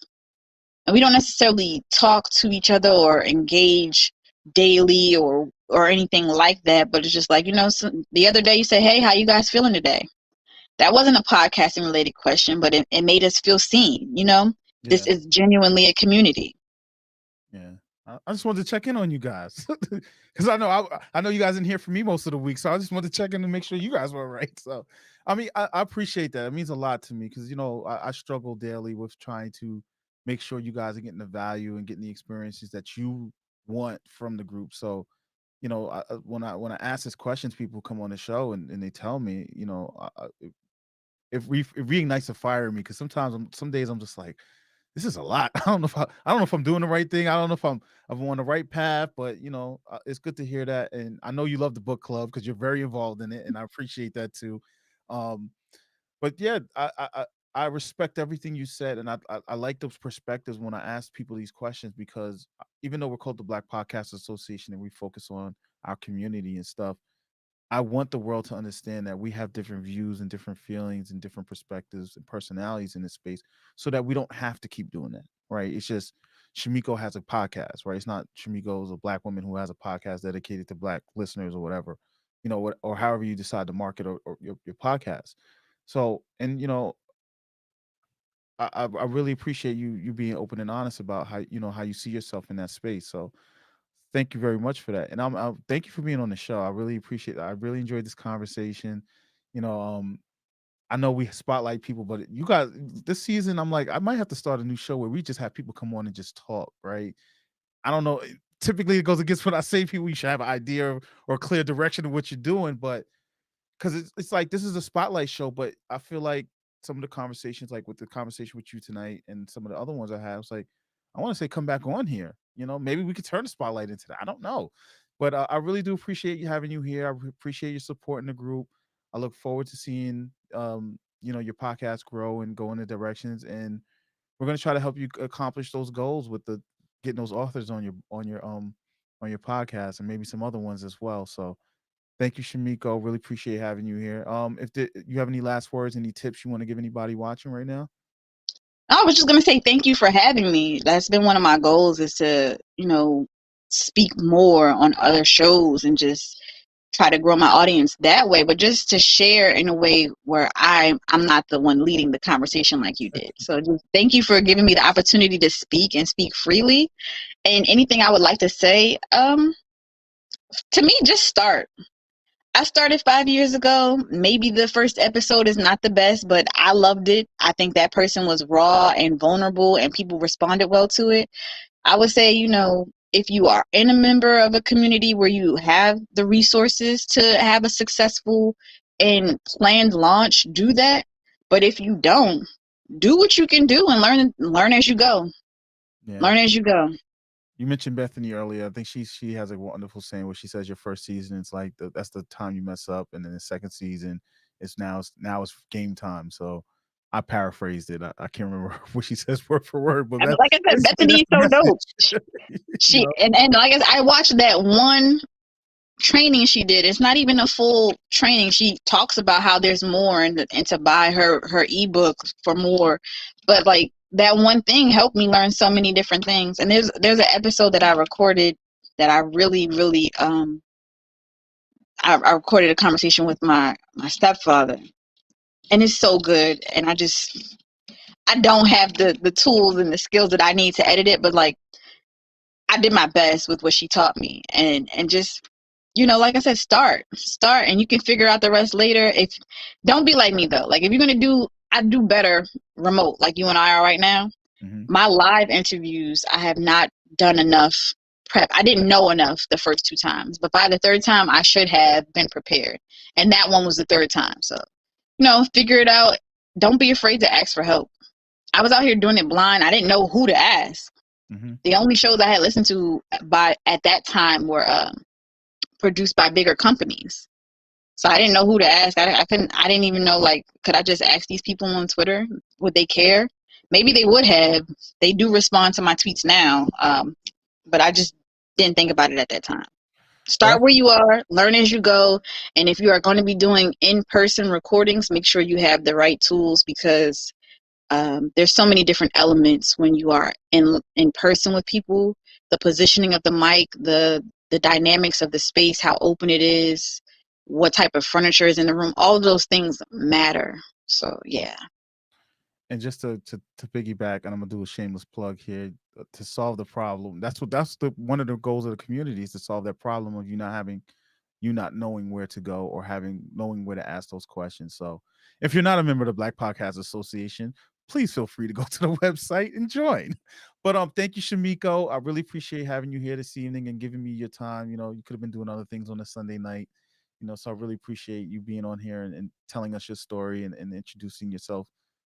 S2: And we don't necessarily talk to each other or engage daily or anything like that. But it's just like, you know, the other day you say, hey, how you guys feeling today? That wasn't a podcasting related question, but it made us feel seen, you know? Yeah. This is genuinely a community.
S1: Yeah. I just wanted to check in on you guys because I know you guys didn't hear from me most of the week. So I just wanted to check in and make sure you guys were all right. So, I mean, I appreciate that. It means a lot to me because, you know, I struggle daily with trying to make sure you guys are getting the value and getting the experiences that you want from the group. So, you know, when I ask these questions, people come on the show and they tell me, you know, it reignites a fire in me because some days I'm just like, this is a lot. I don't know if I'm doing the right thing. I don't know if I'm on the right path, but you know, it's good to hear that. And I know you love the book club because you're very involved in it, and I appreciate that too. But yeah, I respect everything you said, and I like those perspectives when I ask people these questions because even though we're called the Black Podcast Association and we focus on our community and stuff, I want the world to understand that we have different views and different feelings and different perspectives and personalities in this space so that we don't have to keep doing that, right? It's just Shamiko has a podcast, right? It's not Shamiko is a Black woman who has a podcast dedicated to Black listeners or whatever, you know, or however you decide to market or your podcast. So, and you know, I really appreciate you being open and honest about how you see yourself in that space. So thank you very much for that. And I'm thank you for being on the show. I really appreciate it. I really enjoyed this conversation. You know, I know we spotlight people, but you guys this season, I'm like, I might have to start a new show where we just have people come on and just talk, right? I don't know. Typically it goes against when I say people, you should have an idea or clear direction of what you're doing, but because it's like this is a spotlight show, but I feel like some of the conversations, like with the conversation with you tonight and some of the other ones I had, it's like I want to say come back on here. You know, maybe we could turn the spotlight into that. I don't know, but I really do appreciate you having you here. I appreciate your support in the group. I look forward to seeing your podcast grow and go in the directions, and we're going to try to help you accomplish those goals with the getting those authors on your podcast and maybe some other ones as well. So thank you, Shamiko. Really appreciate having you here. You have any last words, any tips you want to give anybody watching right now?
S2: I was just going to say thank you for having me. That's been one of my goals, is to, you know, speak more on other shows and just try to grow my audience that way, but just to share in a way where I'm not the one leading the conversation like you did. So just thank you for giving me the opportunity to speak and speak freely. And anything I would like to say, to me, just start. I started 5 years ago. Maybe the first episode is not the best, but I loved it. I think that person was raw and vulnerable and people responded well to it. I would say, you know, if you are in a member of a community where you have the resources to have a successful and planned launch, do that. But if you don't, do what you can do and learn as you go. Yeah. Learn as you go.
S1: You mentioned Bethany earlier. I think she has a wonderful saying where she says your first season, it's like that's the time you mess up, and then the second season it's now it's game time. So I paraphrased it. I can't remember what she says word for word, but
S2: like I said, Bethany is so dope. She you know? and like I watched that one training she did. It's not even a full training. She talks about how there's more and to buy her ebook for more, but like that one thing helped me learn so many different things. And there's an episode that I recorded that I really, really I recorded a conversation with my stepfather, and it's so good. And I don't have the tools and the skills that I need to edit it, but like I did my best with what she taught me, and just, like I said, start, and you can figure out the rest later. If Don't be like me though. Like if you're gonna I do better remote, like you and I are right now.
S1: Hmm.
S2: My live interviews, I have not done enough prep. I didn't know enough the first two times, but by the third time, I should have been prepared, and that one was the third time. So, figure it out. Don't be afraid to ask for help. I was out here doing it blind. I didn't know who to ask.
S1: Hmm.
S2: The only shows I had listened to by at that time were produced by bigger companies. So I didn't know who to ask. I couldn't. I didn't even know, like, could I just ask these people on Twitter? Would they care? Maybe they would have. They do respond to my tweets now, but I just didn't think about it at that time.
S1: Well,
S2: Start where you are, learn as you go, and if you are going to be doing in-person recordings, make sure you have the right tools, because there's so many different elements when you are in person with people. The positioning of the mic, the dynamics of the space, how open it is, what type of furniture is in the room, all of those things matter. So yeah.
S1: and just to piggyback, and I'm gonna do a shameless plug here, to solve the problem. That's the one of the goals of the community, is to solve that problem of you not knowing where to go, or knowing where to ask those questions. So if you're not a member of the Black Podcast Association, please feel free to go to the website and join. But thank you, Shamiko. I really appreciate having you here this evening and giving me your time. You could have been doing other things on a Sunday night. So I really appreciate you being on here and telling us your story, and introducing yourself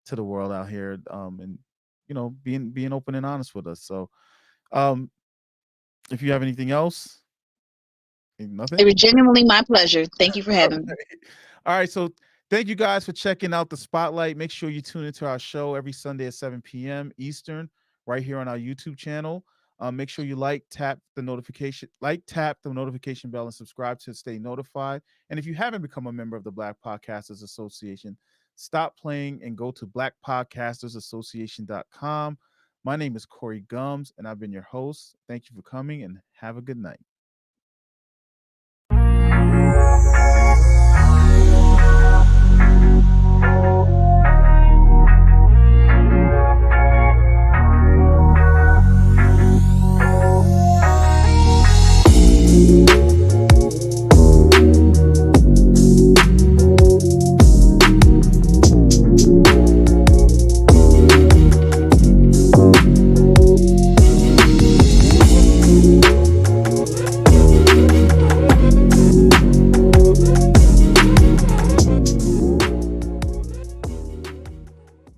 S1: to the world out here, and being open and honest with us. So um if you have anything else,
S2: It
S1: nothing.
S2: was genuinely my pleasure. Thank you for having me.
S1: Okay. All right, so thank you guys for checking out the Spotlight. Make sure you tune into our show every Sunday at 7 p.m. Eastern, right here on our YouTube channel. Make sure you tap the notification bell, and subscribe to stay notified. And if you haven't become a member of the Black Podcasters Association, stop playing and go to blackpodcastersassociation.com. My name is Corey Gums, and I've been your host. Thank you for coming, and have a good night.